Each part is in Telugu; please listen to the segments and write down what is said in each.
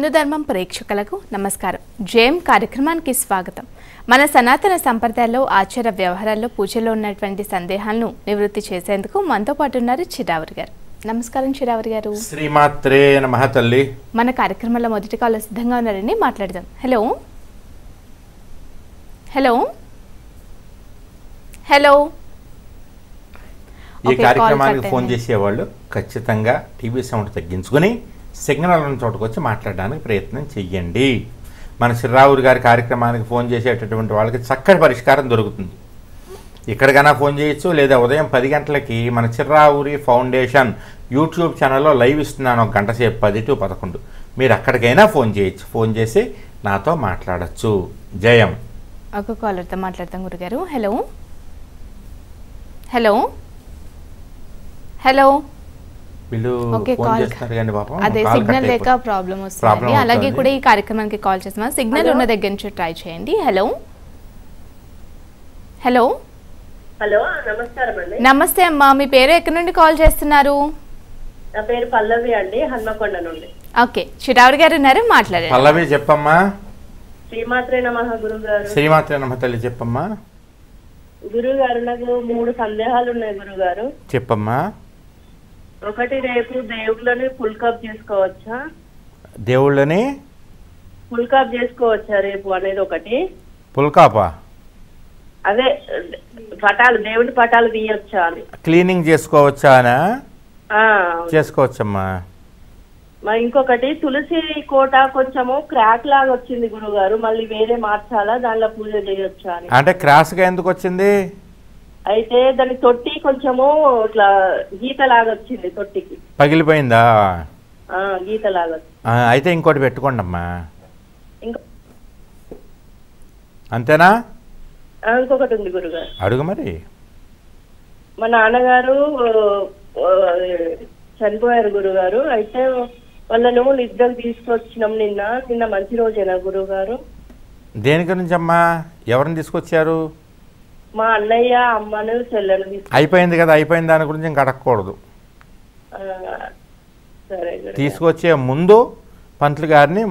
హిందూ ధర్మం ప్రేక్షకులకు నమస్కారం. జయం కార్యక్రమానికి స్వాగతం. మన సనాతన సంప్రదాయాల్లో ఆచార వ్యవహారాల్లో పూజలో ఉన్నటువంటి సందేహాలను నివృత్తి చేసేందుకు మనతో పాటు ఉన్నారు చిరావరి గారు. నమస్కారం చిరావరి గారు. శ్రీమాత్రే నమః తల్లి. మన కార్యక్రమంలో మొదటి కాల్ సిద్ధంగా ఉన్నారండి, మాట్లాడదాం. Hello hello hello. ఈ కార్యక్రమానికి ఫోన్ చేసేవాళ్ళు ఖచ్చితంగా టీవీ సౌండ్ తగ్గించుకొని సిగ్నల్ ఉన్న చోటుకు వచ్చి మాట్లాడడానికి ప్రయత్నం చెయ్యండి. మన శ్రీరావురి గారి కార్యక్రమానికి ఫోన్ చేసేటటువంటి వాళ్ళకి చక్కటి పరిష్కారం దొరుకుతుంది. ఇక్కడికైనా ఫోన్ చేయొచ్చు, లేదా ఉదయం 10 గంటలకి మన శ్రీరావురి ఫౌండేషన్ యూట్యూబ్ ఛానల్లో లైవ్ ఇస్తున్నాను, 1 గంట సేపు 10 to 11. మీరు అక్కడికైనా ఫోన్ చేయొచ్చు, ఫోన్ చేసి నాతో మాట్లాడచ్చు. జయం. ఒక కాలర్తో మాట్లాడతాం గురుగారు. Hello hello hello. వీళ్ళు ఫోన్ చేస్తున్నారు కానీ పాపం అదే సిగ్నల్ లేక ప్రాబ్లం వస్తుంది. అలాగే కూడా ఈ కార్యక్రమానికి కాల్ చేస్తున్నా, సిగ్నల్ ఉన్న దగ్గర నుంచి ట్రై చేయండి. హలో హలో హలో, నమస్కారం అండి. నమస్తే అమ్మా, మీ పేరు ఎక్కడి నుండి కాల్ చేస్తున్నారు? నా పేరు పల్లవి అండి, హన్మకొండ నుండి. ఓకే, చిరావరి గారు ఉన్నారు, మాట్లాడండి. పల్లవి చెప్పమ్మా. శ్రీమాత్రే నమః గురుగారు. శ్రీమాత్రే నమః తల్లి చెప్పమ్మా. గురుగారు, నాకు 3 సందేహాలు ఉన్నాయి గురుగారు. చెప్పమ్మా. ఒకటి, రేపు దేవుళ్ళని ఫుల్ కాప్ చేసుకోవచ్చా? దేవుళ్ళని ఫుల్ కాప్ చేసుకోవచ్చా రేపు అనేది ఒకటి. పుల్కాపా? అదే పటాలు, దేవుడి పటాలు తీయొచ్చా అని. క్లీనింగ్ చేసుకోవచ్చా అనా? చేసుకోవచ్చమ్మా. మరి ఇంకొకటి, తులసి కోట కొంచెము క్రాక్ లాగా వచ్చింది గురుగారు, మళ్ళీ వేరే మార్చాలా, దానిలో పూజ చేయొచ్చా అని. అంటే క్రాస్గా ఎందుకు వచ్చింది? అయితే దాని తొట్టి కొంచెము ఇట్లా గీత లాగా వచ్చింది, తొట్టికి పగిలిపోయిందా? గీత లాగా. అయితే ఇంకోటి పెట్టుకోండి అమ్మా. ఇంకా అంతేనా? ఇంకొకటి ఉంది గురుగారు. అడుగు మరి. మా నాన్నగారు చనిపోయారు గురుగారు. అయితే వాళ్ళను నిద్రకు తీసుకొచ్చినాం నిన్న మంచి రోజేనా గురుగారు? దేని గురించి అమ్మా? ఎవరిని తీసుకొచ్చారు? మా అన్నయ్య, అమ్మను, చెల్లెను. అయిపోయింది కదా, అయిపోయింది, దాని గురించి ఇంకా అడగకూడదు. సరే. తీసుకొచ్చే ముందు పంతులు గారిని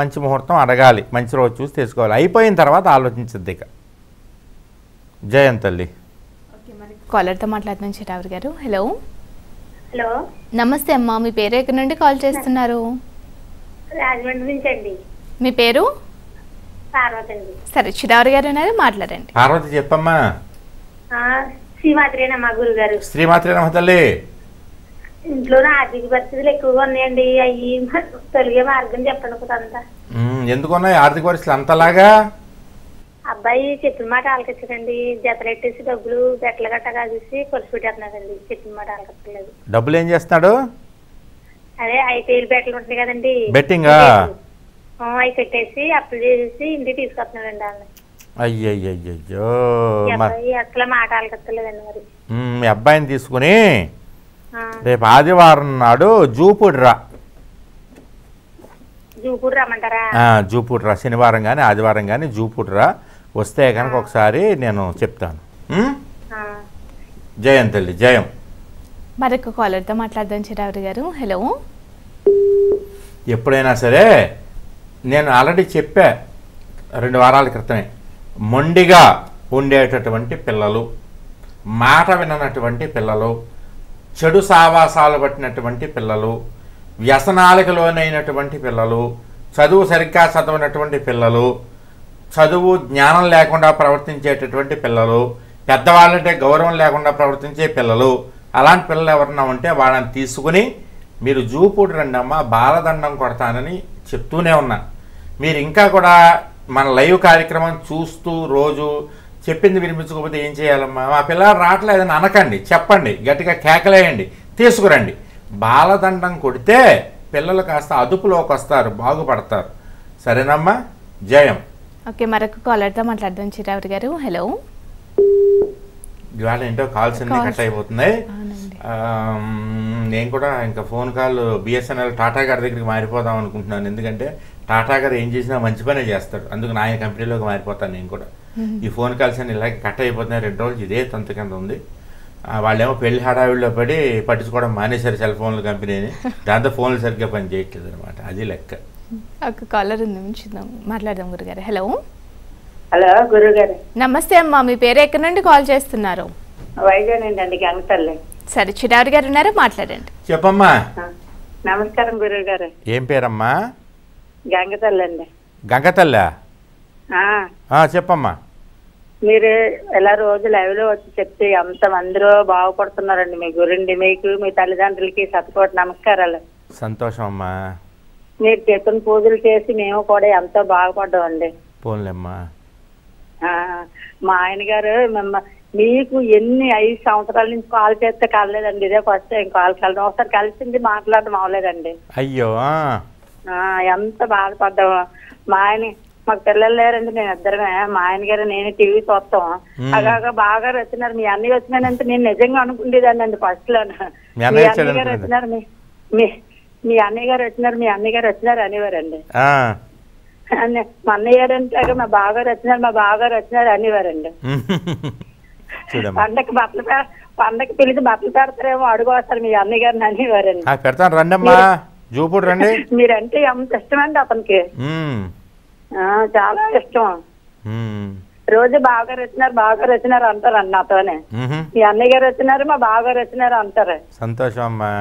మంచి ముహూర్తం అడగాలి, మంచి రోజు చూసి తీసుకోవాలి. అయిపోయిన తర్వాత ఆలోచించద్దు ఇక. జయం తల్లి. కాలర్తో మాట్లాడుతున్నాం చిరావరి గారు. హలో హలో, నమస్తే అమ్మా, మీ పేరు ఎక్కడి నుండి కాల్ చేస్తున్నారు? రాజమండ్రి నుంచి అండి. మీ పేరు? పార్వతి అండి. సరే, చిరావరి గారు ఉన్నారు, మాట్లాడండి. పార్వతి చెప్పమ్మా. శ్రీమాత్రే నమః గురుగారు. శ్రీమాత్రే నమః తల్లి. ఇంట్లో ఆర్థిక పరిస్థితులు ఎక్కువగా ఉన్నాయండి, అవి తొలిగే మార్గం చెప్పండి కొంత. ఎందుకున్నాయి ఆర్థిక పరిస్థితులు అంతలాగా? అబ్బాయి చెప్పిన మాట ఆలకించకండి, జతలెట్టేసి డబ్బులు బెట్టలు గట్ట కాసేసి కొలిసి పెట్టేస్తున్నాడండి, చెప్పిన మాట ఆలకించలేదు. డబ్బులు ఏం చేస్తున్నాడు? అదే ఐపీఎల్ బెట్టలు ఉంటాయి కదండి, బెట్టింగా అవి కట్టేసి అప్పులు చేసేసి ఇంటికి తీసుకొస్తున్నాడండి వాళ్ళని. అయ్యయ్యో, అబ్బాయి అసలు మాట ఆలకించలేదండి. మరి మీ అబ్బాయిని తీసుకుని రేపు ఆదివారం నాడు జూపూడి రా. జూపూడి రమ్మంటారా? జూపూడి రా, శనివారం కానీ ఆదివారం కానీ జూపూడి రా. వస్తే కనుక ఒకసారి నేను చెప్తాను. జయం తల్లి, జయం. మరొక కాలర్తో మాట్లాడదాం చిరావరి గారు. హలో. ఎప్పుడైనా సరే నేను ఆల్రెడీ చెప్పా 2 వారాల క్రితమే, మొండిగా ఉండేటటువంటి పిల్లలు, మాట విననటువంటి పిల్లలు, చెడు సావాసాలు పట్టినటువంటి పిల్లలు, వ్యసనాలకు లోనైనటువంటి పిల్లలు, చదువు సరిగ్గా చదవనటువంటి పిల్లలు, చదువు జ్ఞానం లేకుండా ప్రవర్తించేటటువంటి పిల్లలు, పెద్దవాళ్ళంటే గౌరవం లేకుండా ప్రవర్తించే పిల్లలు, అలాంటి పిల్లలు ఎవరన్నా ఉంటే వాళ్ళని తీసుకుని మీరు జూపూడి రండమ్మా, బాలదండం కొడతానని చెప్తూనే ఉన్నా. మీరు ఇంకా కూడా మన లైవ్ కార్యక్రమం చూస్తూ రోజు చెప్పింది వినిపించకపోతే ఏం చేయాలమ్మా? మా పిల్లలు రావట్లేదని అనకండి, చెప్పండి, గట్టిగా కేకలేయండి, తీసుకురండి. బాలదండం కొడితే పిల్లలు కాస్త అదుపులోకి వస్తారు, బాగుపడతారు. సరేనమ్మా, జయం. ఓకే, మరొక కాలర్తో మాట్లాడదాం చిరావరి గారు. హలో. ఇవాళ ఏంటో కాల్స్ అన్నీ కట్ అయిపోతున్నాయి. నేను కూడా ఇంకా ఫోన్ కాల్ బిఎస్ఎన్ఎల్ టాటా గారి దగ్గరికి మారిపోదాం అనుకుంటున్నాను. ఎందుకంటే టాటా గారు ఏం చేసినా మంచి పనే చేస్తాడు, అందుకు నా కంపెనీలోకి మారిపోతాను నేను కూడా. ఈ ఫోన్ కాల్స్ అన్ని ఇలాగే కట్ అయిపోతున్నాయి. 2 రోజులు ఇదే తంతు కింద ఉంది. వాళ్ళేమో పెళ్లి హడావిడిలో పడి పట్టించుకోవడం మానేశారు సెల్ ఫోన్ల కంపెనీని. దాంతో ఫోన్లు సరిగ్గా పని చేయట్లేదు అనమాట. అది లెక్క. ఒక కాలర్ ఉంది, ఉంచుదాం, మాట్లాడదాం గురుగారు. హలో హలో గురుగారు. నమస్తే అమ్మా, మీ పేరు ఎక్కడి నుండి కాల్ చేస్తున్నారు? వైజాగ్ అండి, గంగతల్లి. సరే, చిరారి గారు ఉన్నారు, మాట్లాడండి. చెప్పమ్మా. నమస్కారం గురువు గారు. ఏం పేరమ్మా? గంగతల్లి అండి. గంగతల్లా? చెప్పమ్మా. మీరు ఎలా రోజు లైవ్ లో వచ్చి చెప్తే అంత మందిలో బాగుపడుతున్నారండి. మీ గురండి, మీకు మీ తల్లిదండ్రులకి శతకోటి నమస్కారాలు. సంతోషం అమ్మా. మీరు చెప్పిన పూజలు చేసి మేము కూడా ఎంతో బాగుపడ్డామండి. పోన్లేమ్మా. మా ఆయన గారు మీకు ఎన్ని 5 సంవత్సరాల నుంచి కాల్ చేస్తే కలలేదండి, ఇదే ఫస్ట్ టైం కాల్ కలడం. ఒకసారి కలిసింది మాట్లాడడం అవలేదండి. అయ్యో, ఎంత బాధపడ్డాము. మా ఆయన, మాకు పిల్లలు లేరండి, నేను ఇద్దరమే. మా ఆయన గారు నేను టీవీ చూస్తాం. అలాగా బాగా వచ్చినారు. మీ అన్నయ్య వచ్చినానంటే నేను నిజంగా అనుకుండేదాన్ని అండి ఫస్ట్ లో. మీ అన్నయ్య గారు వచ్చినారు, మీ అన్నయ్య గారు వచ్చినారు, మీ అన్నయ్య గారు వచ్చినారు అనేవారండి. మా అన్నయ్య గారు అంటే మా బావగారు వచ్చినారు, మా బావగారు వచ్చినారు అనేవారండి. పండగకి పిలిచి బట్టలు పెడతారేమో అడుగు వస్తారు మీ అన్నయ్య గారిని అనేవారండి. పెడతాను, రండమ్మా, జూపూడి రండి. మీరంటే ఎంత ఇష్టం అండి అతనికి, చాలా ఇష్టం. రోజు బావగారు వచ్చినారు అంటారండి నాతోనే. మీ అన్నయ్య గారు వచ్చినారు, మా బావగారు వచ్చినారు అంటారు. సంతోషం అమ్మా.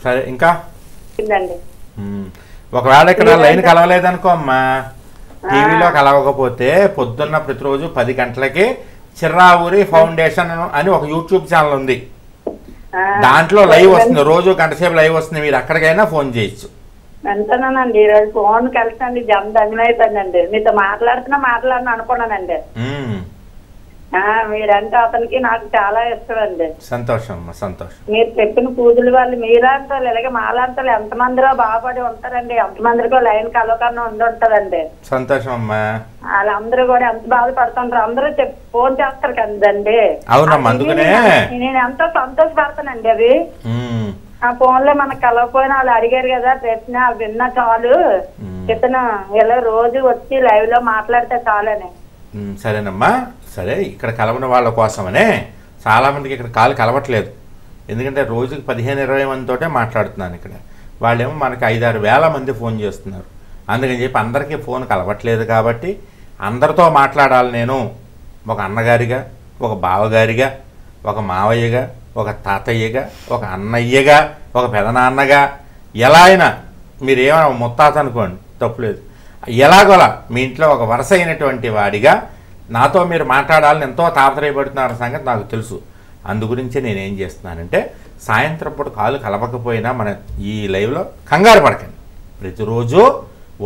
సరే, ఇంకా ఒకవేళ ఇక్కడ లైన్ కలవలేదనుకో అమ్మా, టీవీలో కలవకపోతే పొద్దున్న ప్రతిరోజు 10 గంటలకి చిర్రావూరి ఫౌండేషన్ అని ఒక యూట్యూబ్ ఛానల్ ఉంది. దాంట్లో లైవ్ వస్తుంది, రోజు గంట సేపు లైవ్ వస్తుంది. మీరు అక్కడికైనా ఫోన్ చేయొచ్చు. వెళ్తున్నానండి, ఈరోజు ఫోన్ కలిసండి, ధన్యమైపోయిందండి. మీతో మాట్లాడినా అనుకున్నానండి. మీరంటే అతనికి నాకు చాలా ఇష్టం అండి. సంతోషం అమ్మా, సంతోషం. మీరు చెప్పిన పూజలు వాళ్ళు మీరంతా ఇలాగే మాలాంతా ఎంతమందిలో బాగుపడి ఉంటారండి, ఎంతమందికో లైన్ కలవకన్నా ఉంటుంటదండి. సంతోషం అమ్మా. వాళ్ళందరూ కూడా ఎంత బాధపడుతుంటారు, అందరూ ఫోన్ చేస్తారు కదండి. అవునమ్మా, అందుకనే నేను ఎంతో సంతోషపడతానండి. అవి ఆ ఫోన్ లో మనకు కలవకపోయినా వాళ్ళు అడిగారు కదా ప్రశ్న, విన్నా చాలు. ఇతను ఇలా రోజు వచ్చి లైవ్ లో మాట్లాడితే చాలని. సరేనమ్మా. సరే, ఇక్కడ కలవని వాళ్ళ కోసమనే చాలామందికి ఇక్కడ కాలు కలవట్లేదు. ఎందుకంటే రోజుకి 15-20 మందితోటే మాట్లాడుతున్నాను ఇక్కడ. వాళ్ళేమో మనకి 5-6 వేల మంది ఫోన్ చేస్తున్నారు. అందుకని చెప్పి అందరికీ ఫోన్ కలవట్లేదు కాబట్టి అందరితో మాట్లాడాలి. నేను ఒక అన్నగారిగా, ఒక బావగారిగా, ఒక మావయ్యగా, ఒక తాతయ్యగా, ఒక అన్నయ్యగా, ఒక పెదనాన్నగా, ఎలా అయినా మీరేమైనా ముత్తాత అనుకోండి, తప్పులేదు. ఎలాగోలా మీ ఇంట్లో ఒక వరుస అయినటువంటి వాడిగా నాతో మీరు మాట్లాడాలని ఎంతో తాపత్రయపడుతున్న సంగతి నాకు తెలుసు. అందుగురించే నేనేం చేస్తున్నానంటే, సాయంత్రం పూట కాలు కలవకపోయినా మన ఈ లైవ్లో కంగారు పడకండి. ప్రతిరోజు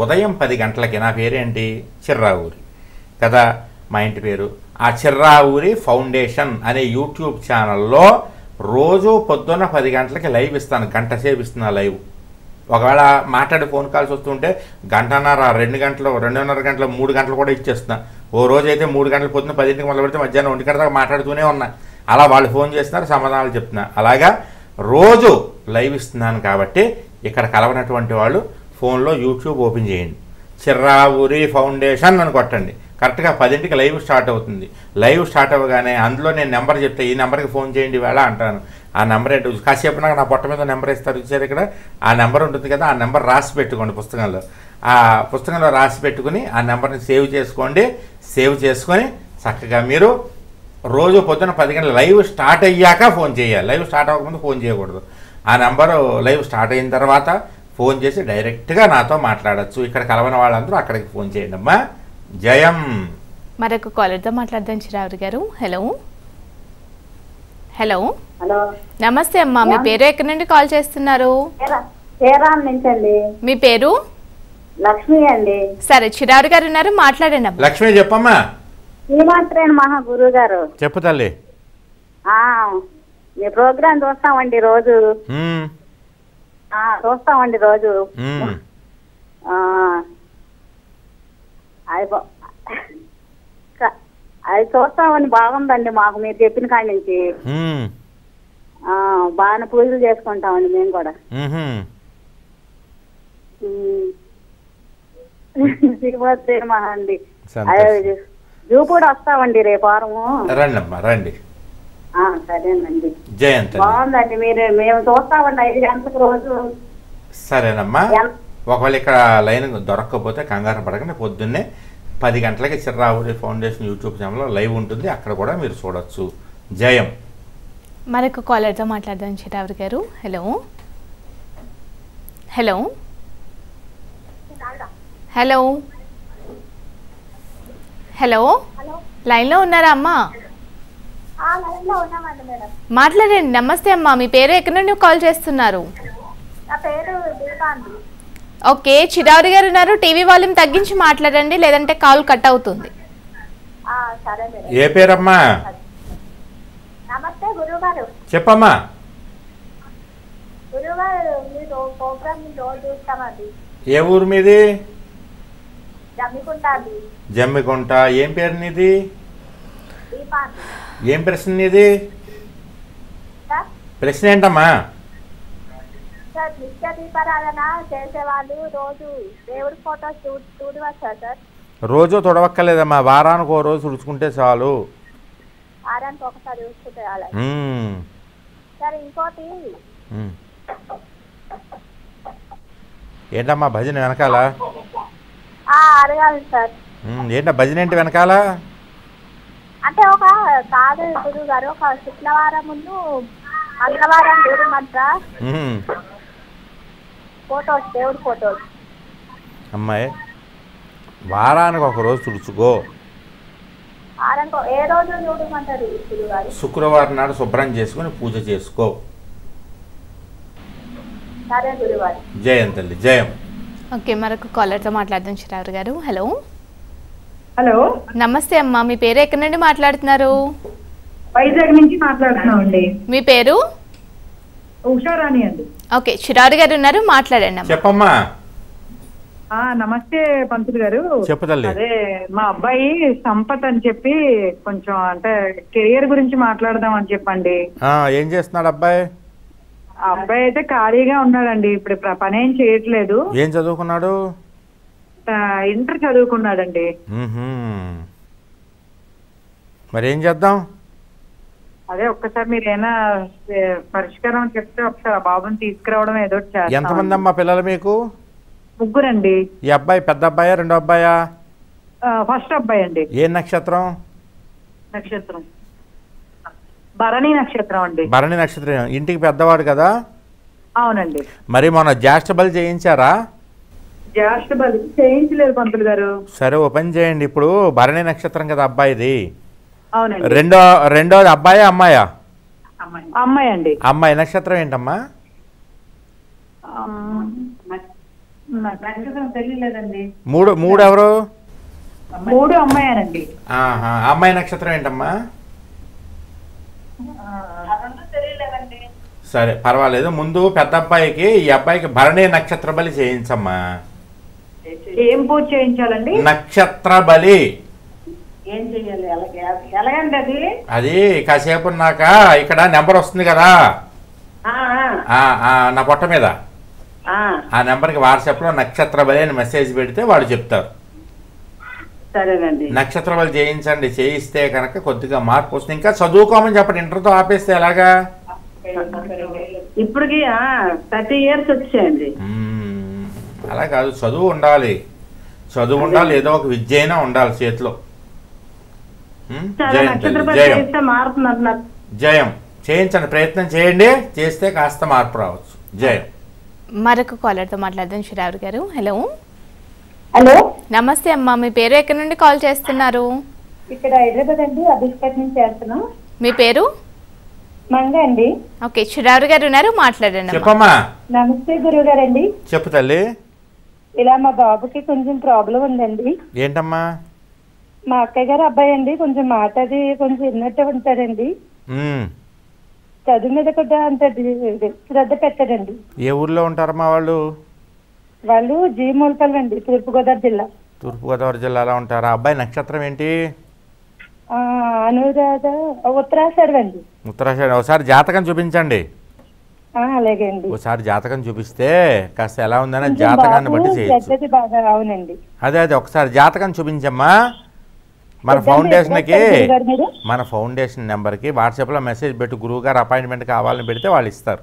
ఉదయం 10 గంటలకి, నా పేరేంటి, చిర్రావూరి కదా మా ఇంటి పేరు. ఆ చిర్రావూరి ఫౌండేషన్ అనే యూట్యూబ్ ఛానల్లో రోజు పొద్దున్న 10 గంటలకి లైవ్ ఇస్తాను. గంట సేపు ఇస్తున్నా లైవ్. ఒకవేళ మాట్లాడి ఫోన్ కాల్స్ వస్తుంటే గంటన్నర, 2 గంటలు, 2:30 గంటలు, 3 గంటలు కూడా ఇచ్చేస్తున్నా. ఓ రోజు అయితే 3 గంటలు పొద్దున్న 10ంటికి మొదలు పెడితే మధ్యాహ్నం 1 గంట దాకా మాట్లాడుతూనే ఉన్నా. అలా వాళ్ళు ఫోన్ చేస్తున్నారు, సమాధానాలు చెప్తున్నా. అలాగా రోజు లైవ్ ఇస్తున్నాను కాబట్టి ఇక్కడ కలవనటువంటి వాళ్ళు ఫోన్లో యూట్యూబ్ ఓపెన్ చేయండి, చిర్రావూరి ఫౌండేషన్ అని కొట్టండి. కరెక్ట్గా 10ంటికి లైవ్ స్టార్ట్ అవుతుంది. లైవ్ స్టార్ట్ అవ్వగానే అందులో నేను నెంబర్ చెప్తే, ఈ నెంబర్కి ఫోన్ చేయండి వేళ అంటాను. ఆ నెంబర్ ఏంటో కాసేపు నాకు నా పొట్ట మీద నెంబర్ ఇస్తారు, ఇచ్చారు ఇక్కడ. ఆ నెంబర్ ఉంటుంది కదా, ఆ నెంబర్ రాసి పెట్టుకోండి పుస్తకంలో. ఆ పుస్తకంలో రాసి పెట్టుకుని ఆ నెంబర్ని సేవ్ చేసుకోండి. సేవ్ చేసుకొని చక్కగా మీరు రోజు పొద్దున్న 10 గంటల లైవ్ స్టార్ట్ అయ్యాక ఫోన్ చేయాలి. లైవ్ స్టార్ట్ అవ్వకముందు ఫోన్ చేయకూడదు. ఆ నెంబరు లైవ్ స్టార్ట్ అయిన తర్వాత ఫోన్ చేసి డైరెక్ట్గా నాతో మాట్లాడచ్చు. ఇక్కడ కలవని వాళ్ళందరూ అక్కడికి ఫోన్ చేయండి అమ్మా. జయం. మరొక కాలర్తో మాట్లాడదాం చిరావరి గారు. హలో హలో హలో, నమస్తే అమ్మా, మీ పేరు ఎక్కడి నుండి కాల్ చేస్తున్నారు? నుంచి అండి. మీ పేరు? లక్ష్మి అండి. సరే, చిరావరి గారు ఉన్నారు, మాట్లాడండి అమ్మా. లక్ష్మి చెప్పమ్మా. శ్రీమాత్రేణ మహా గురువు గారు. చెప్పు తల్లి. మీ ప్రోగ్రాం చూస్తామండి రోజు. చూస్తామండి రోజు. అది చూస్తామని బాగుందండి మాకు, మీరు చెప్పిన కాడి నుంచి. బాగానే పూజలు చేసుకుంటామండి మేము కూడా. శ్రీమాత్రేణ మహా అండి. జూ కూడా వస్తామండి రేపు వారము. రండమ్మా, రండి. సరేనండి. జయంతి. బాగుందండి. మేము చూస్తామండి 5 గంటలకు రోజు. సరేనమ్మా, ఒకవేళ ఇక్కడ లైన్ దొరకకపోతే కంగారు పడకండి. పొద్దున్నే 10 గంటలకి చిర్రావురి ఫౌండేషన్ యూట్యూబ్ ఛానల్లో లైవ్ ఉంటుంది, అక్కడ కూడా మీరు చూడొచ్చు. జయం. మరొక కాలర్తో మాట్లాడదాం చిరావరి గారు. హలో హలో హలో హలో లైన్లో ఉన్నారా అమ్మా? మాట్లాడండి. నమస్తే అమ్మా, మీ పేరు ఎక్కడి నుండి కాల్ చేస్తున్నారు? ఓకే, చిరావరి గారు ఉన్నారు. టీవీ వాల్యూమ్ తగ్గించి మాట్లాడండి, లేదంటే కాల్ కట్ అవుతుంది. ఏ పేరమ్మా? నమస్తే గురుగారు. చెప్పమ్మా. గురుగారు మీరు ప్రోగ్రామ్ రోజు చూస్తామండి. ఏ ఊరు మీది? జమ్మికుంట అండి. జమ్మికుంట. ఏం పేరు నీది? దీపాండి. ఏం ప్రశ్న నీది? సార్ ప్రశ్న ఏంటమ్మా? సార్ నిత్య దీపారాధన చేసేవాళ్ళు రోజు దేవుడి ఫోటో చూడవచ్చా సార్? రోజు తొడవక్కర్లేదమ్మా, వారానికి ఓ రోజు తుడుచుకుంటే చాలు. వారానికి ఒకసారి చూసుకుంటే అలా. మ్మ్. సార్ ఇంకోటి మ్మ్. ఏంటమ్మా భజన వెనకాల? అడగాలి సార్. ఏంటా భజన ఏంటి వెనకాల? అంటే ఒక కాదు గురువు గారు, ఒక శుక్రవారం ముందు మంగళవారం దేవుడి మంత్ర మ్మ్. ఫోటోస్, దేవుడి ఫోటోస్. అమ్మాయి, వారానికి ఒక రోజు తుడుచుకో. వారానికి ఏ రోజు చూడమంటారు గురువు గారు? శుక్రవారం నాడు శుభ్రం చేసుకుని పూజ చేసుకో. సరే గురువు గారు. జయం తల్లి, జయం. ఓకే, మరొక కాలర్తో మాట్లాడదాం చిరావరి గారు. హలో హలో, నమస్తే అమ్మా, మీ పేరు ఎక్కడి నుండి మాట్లాడుతున్నారు? వైజాగ్ నుంచి మాట్లాడుతున్నామండి. మీ పేరు? ఉషారాణి అండి. ఓకే, చిరావరి గారు ఉన్నారు, మాట్లాడండి అమ్మా. చెప్పమ్మా. నమస్తే పంతులు గారు. చెప్పు తల్లి. అదే మా అబ్బాయి సంపత్ అని చెప్పి కొంచెం అంటే కెరియర్ గురించి మాట్లాడదాం అని చెప్పండి. ఏం చేస్తున్నాడు అబ్బాయి? ఆ అబ్బాయి అయితే ఖాళీగా ఉన్నాడండి, ఇప్పుడు పని ఏం చేయట్లేదు. ఏం చదువుకున్నాడు? ఇంటర్ చదువుకున్నాడండి. మరి ఏం చేద్దాం? అదే ఒక్కసారి మీరు ఏమైనా పరిష్కారం చెప్తే ఒకసారి ఆ బాబుని తీసుకురావడం ఏదో చేస్తాం. ఎంతమంది అమ్మా పిల్లలు మీకు? ముగ్గురండి. ఈ అబ్బాయి పెద్ద అబ్బాయా రెండో అబ్బాయా? ఫస్ట్ అబ్బాయి అండి. ఏ నక్షత్రం? నక్షత్రం భరణి నక్షత్రం అండి. భరణి నక్షత్రం. ఇంటికి పెద్దవాడు కదా? అవునండి. మరి మొన్న జ్యేష్ఠ బలి చేయించారా? జ్యేష్ఠ బలి చేయించలేదు పంతులు గారు. సరే, ఓ పని చేయండి. ఇప్పుడు భరణి నక్షత్రం కదా అబ్బాయిది. అవునండి. రెండోది అబ్బాయా అమ్మాయా? అమ్మాయి అండి. అమ్మాయి నక్షత్రం ఏంటమ్మా? నక్షత్రం తెలియలేదండి. మూడు ఎవరు? 3 అమ్మాయేనండి. అమ్మాయి నక్షత్రం ఏంటమ్మా? సరే, పర్వాలేదు. ముందు పెద్ద అబ్బాయికి ఈ అబ్బాయికి భరణి నక్షత్ర బలి చేయించమ్మా. ఏం పూజ చేయించాలండి? నక్షత్ర బలి. ఏం చెయ్యాలి? ఎలాగండి అది? అది కాసేపు ఉన్నాక ఇక్కడ నెంబర్ వస్తుంది కదా నా పొట్ట మీద, ఆ నెంబర్కి వాట్సాప్లో నక్షత్ర బలి అని మెసేజ్ పెడితే వాడు చెప్తారు. సరేనండి. నక్షత్ర బలి చేయించండి. చేయిస్తే కనుక కొద్దిగా మార్పు వస్తుంది. ఇంకా చదువుకోమని చెప్పండి. ఇంటర్తో ఆపేస్తే ఎలాగా? ఇప్పటికి 30 years వచ్చాయండి. అలా కాదు, చదువు ఉండాలి. చదువు ఉండాలి, ఏదో ఒక విద్య అయినా ఉండాలి చేతిలో. జయం. చేయించండి, ప్రయత్నం చేయండి, చేస్తే కాస్త మార్పు రావచ్చు. జయం. మరొక కాలర్తో మాట్లాడదాం చిరావరి గారు. హలో హలో, నమస్తే అమ్మా, మీ పేరు ఎక్కడి నుండి కాల్ చేస్తున్నారు? ఇక్కడ హైదరాబాద్ అండి, అభిష్పేట్ నుంచి చేస్తున్నాం. మీ పేరు? మంగ అండి. ఓకే, చిరావరి గారు ఉన్నారు, మాట్లాడండి. చెప్పమ్మా. నమస్తే గురువు గారండి. చెప్పు తల్లి. ఇలా మా బాబుకి కొంచెం ప్రాబ్లం ఉందండి. ఏంటమ్మా? మా అక్కయ్య గారు అబ్బాయి అండి, కొంచెం మాట అది కొంచెం విన్నట్టు ఉంటాడండి. చదువు మీద కూడా అంత శ్రద్ధ పెట్టడండి. ఏ ఊర్లో ఉంటారమ్మా వాళ్ళు? వాళ్ళు జీమూలపల్లి అండి, తూర్పుగోదావరి జిల్లా. తూర్పుగోదావరి జిల్లాలో ఉంటారా? అబ్బాయి నక్షత్రం ఏంటి? అనురాధ, ఉత్తరాషాఢం అండి. ఉత్తరాషాఢం. ఒకసారి జాతకం చూపించండి. అలాగే అండి. ఒకసారి జాతకం చూపిస్తే కాస్త ఎలా ఉందనే జాతకాన్ని బట్టి చేయొచ్చు. అవునండి. అదే ఒకసారి జాతకం చూపించమ్మా. మన ఫౌండేషన్ నెంబర్కి వాట్సాప్లో మెసేజ్ పెట్టి గురువు గారు అపాయింట్మెంట్ కావాలని పెడితే వాళ్ళు ఇస్తారు.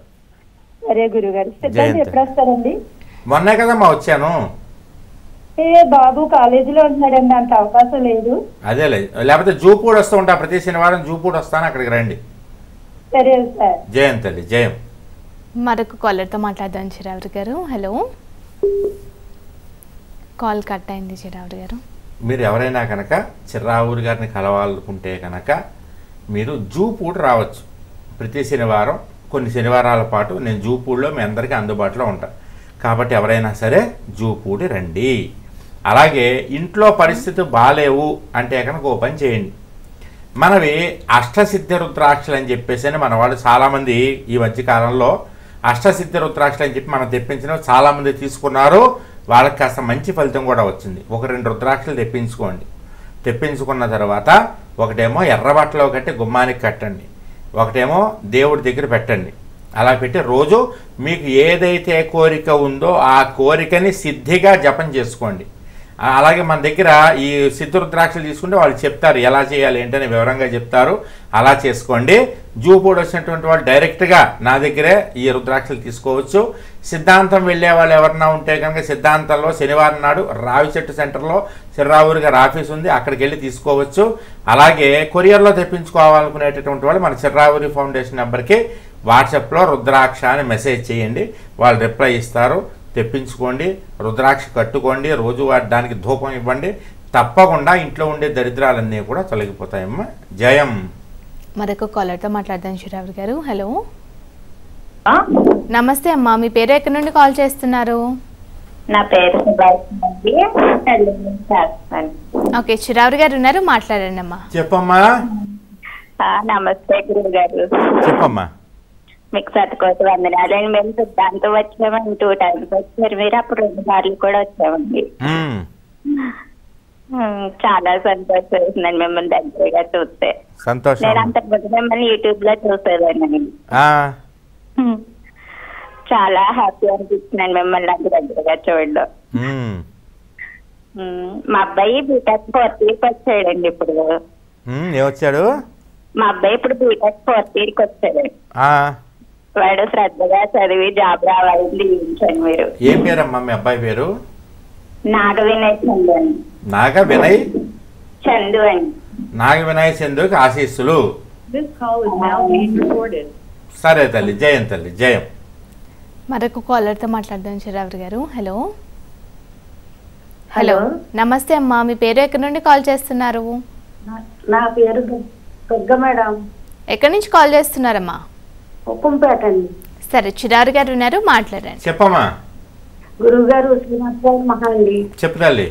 సరే గురుగారు. సిద్ధాంత్ జయంతి. ఎప్పుడు వస్తారండి? మొన్నే కదమ్మా వచ్చాను. బాబు కాలేజీలో ఉంటున్నాడండి, అంత అవకాశం లేదు. అదేలే, లేకపోతే జూపూడి వస్తూ ఉంటా, ప్రతి శనివారం జూపూడి వస్తాను, అక్కడికి రండి. సరే సార్. జయం తల్లి, జయం. మరొక కాలర్తో మాట్లాడదాం చిరావరి గారు. హలో, కాల్ కట్ అయింది చిరావరి గారు. మీరు ఎవరైనా కనుక చిర్రావూరి గారిని కలవాలనుకుంటే కనుక మీరు జూపూడి రావచ్చు. ప్రతి శనివారం కొన్ని శనివారాల పాటు నేను జూపూడిలో మీ అందరికీ అందుబాటులో ఉంటాను. కాబట్టి ఎవరైనా సరే జూపూడి రండి. అలాగే ఇంట్లో పరిస్థితి బాగాలేవు అంటే కనుక ఓ పని చేయండి. మనవి అష్టసిద్ధి రుద్రాక్షలు అని చెప్పేసి మన వాళ్ళు చాలామంది ఈ మధ్యకాలంలో అష్టసిద్ధి రుద్రాక్షలు అని చెప్పి మనం తెప్పించినవి చాలామంది తీసుకున్నారు. వాళ్ళకి కాస్త మంచి ఫలితం కూడా వచ్చింది. 1-2 రుద్రాక్షలు తెప్పించుకోండి. తెప్పించుకున్న తర్వాత ఒకటేమో ఎర్రబట్టలో కట్టి గుమ్మానికి కట్టండి, ఒకటేమో దేవుడి దగ్గర పెట్టండి. అలా పెట్టి రోజు మీకు ఏదైతే కోరిక ఉందో ఆ కోరికని సిద్ధిగా జపం చేసుకోండి. అలాగే మన దగ్గర ఈ సిద్ధ రుద్రాక్షలు తీసుకుంటే వాళ్ళు చెప్తారు ఎలా చేయాలి ఏంటని వివరంగా చెప్తారు. అలా చేసుకోండి. జూపూడి వచ్చినటువంటి వాళ్ళు డైరెక్ట్గా నా దగ్గరే ఈ రుద్రాక్షలు తీసుకోవచ్చు. సిద్ధాంతం వెళ్ళే వాళ్ళు ఎవరన్నా ఉంటే కనుక సిద్ధాంతంలో శనివారం నాడు రావి చెట్టు సెంటర్లో చిర్రావూరి గారి ఆఫీస్ ఉంది, అక్కడికి వెళ్ళి తీసుకోవచ్చు. అలాగే కొరియర్లో తెప్పించుకోవాలనుకునేటటువంటి వాళ్ళు మన చిర్రావూరి ఫౌండేషన్ నెంబర్కి వాట్సాప్లో రుద్రాక్ష అని మెసేజ్ చేయండి, వాళ్ళు రిప్లై ఇస్తారు. తెప్పించుకోండి, రుద్రాక్ష కట్టుకోండి, రోజు దానికి ధూపం ఇవ్వండి. తప్పకుండా ఇంట్లో ఉండే దరిద్రాలన్నీ కూడా తొలగిపోతాయమ్మా. జయం. మరొక కాలర్తో మాట్లాడదాం చిరావరి గారు. హలో, నమస్తే అమ్మా, మీ పేరు ఎక్కడి నుండి కాల్ చేస్తున్నారు? నా పేరు ఓకే, చిరావరి గారు ఉన్నారు, మాట్లాడండి అమ్మా. చెప్పమ్మా. నమస్తే గురువు గారు. చెప్పమ్మా. మీకు సతకోటి వందనాలండి. మేము సిద్ధాంతం వచ్చామండి, 2 times వచ్చారు మీరు, అప్పుడు 2 సార్లు కూడా వచ్చామండి. చాలా సంతోషం వేసిందండి మిమ్మల్ని దగ్గరగా చూస్తే. సంతోషం. నేను అంతకుముందు మిమ్మల్ని యూట్యూబ్ లో చూసేదాన్ని. చాలా హ్యాపీ అనిపిస్తుందండి మిమ్మల్ని అంత దగ్గరగా చూడడం. మా అబ్బాయి బీటెక్ 4th yearకి వచ్చాడండి ఇప్పుడు. ఏమొచ్చాడు? మా అబ్బాయి ఇప్పుడు బీటెక్ 4th yearకి వచ్చాడు. వాడు శ్రద్ధగా చదివి జాబ్ రావాలని దీవించండి మీరు. ఏం పేరమ్మా మీ అబ్బాయి పేరు? నాగ వినయ్ చందు అండి. నాగ వినయ్ చందు అండి. నాగ వినయ్ చందుకి ఆశీస్సులు. సరే తల్లి, జయం తల్లి, జయం. మరొక కాలర్తో మాట్లాడదాం చిరావరి గారు. హలో, హలో, నమస్తే అమ్మా, మీ పేరు ఎక్కడి నుండి కాల్ చేస్తున్నారు? నా పేరు దుర్గ మేడం. ఎక్కడి నుంచి కాల్ చేస్తున్నారమ్మా? హుకుంపేట అండి. సరే, చిరావరి గారు ఉన్నారు, మాట్లాడండి. చెప్పమ్మా. గురువు గారు శ్రీనాథ్ గారు మహా అండి. చెప్పు తల్లి.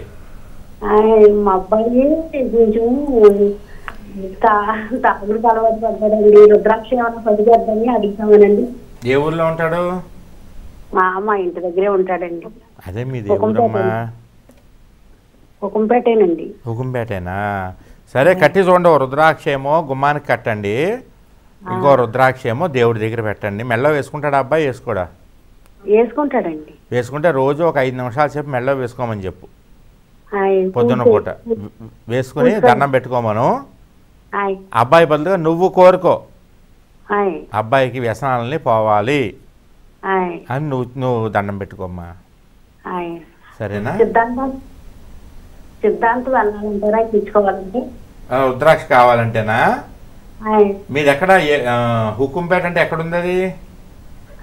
మా అబ్బాయి కొంచెం తాగుడు అలవాటు పడ్డాడండి. రుద్రాక్ష ఏమన్నా పడిచేద్దని అడుగుతామనండి. ఏ ఊర్లో ఉంటాడు? మా ఇంటి దగ్గరే ఉంటాడండి. అదే మీది ఊరమ్మా? హుకుంపేటేనండి. హుకుంపేటేనా? సరే, కట్టి చూడండి. ఓ రుద్రాక్ష ఏమో గుమ్మానికి కట్టండి, ఇంకో రుద్రాక్ష ఏమో దేవుడి దగ్గర పెట్టండి. మెల్ల వేసుకుంటాడు అబ్బాయి? వేసుకోడా? వేసుకుంటాడండి. వేసుకుంటే రోజు ఒక 5 నిమిషాలు సేపు మెల్ల వేసుకోమని చెప్పు. పొద్దున్న పూట వేసుకుని దండం పెట్టుకోమను. అబ్బాయి బదులుగా నువ్వు కోరుకో, అబ్బాయికి వ్యసనాలని పోవాలి అని నువ్వు దండం పెట్టుకోమ్మా. సరేనా? సిద్ధాంతం వెళ్ళాలంటారా తెచ్చుకోవాలంటే? రుద్రాక్ష కావాలంటేనా? మీది ఎక్కడ? హుకుంపేట అంటే ఎక్కడుంది అది?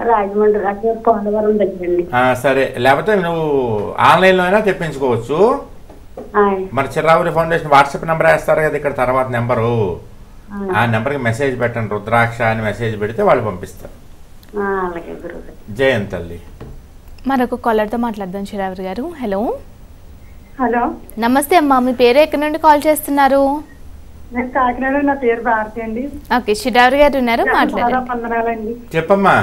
రాజమండ్రి పోలవరం దగ్గరండి. సరే, లేకపోతే నువ్వు ఆన్లైన్లో అయినా తెప్పించుకోవచ్చు. మన చిర్రావూరి ఫౌండేషన్ వాట్సాప్ నెంబర్ వేస్తారు కదా ఇక్కడ, తర్వాత నెంబరు, ఆ నెంబర్కి మెసేజ్ పెట్టండి, రుద్రాక్ష అని మెసేజ్ పెడితే వాళ్ళు పంపిస్తారు. జయం తల్లి. మరొక కాలర్తో మాట్లాడదాం చిరావరి గారు. హలో, హలో, నమస్తే అమ్మా, మీ పేరు ఎక్కడి నుండి కాల్ చేస్తున్నారు? నేను కాకినాడ. నా పేరు భారతి అండి. ఓకే, చిరావరి గారు ఉన్నారు, మాట్లాడండి. చెప్పమ్మా.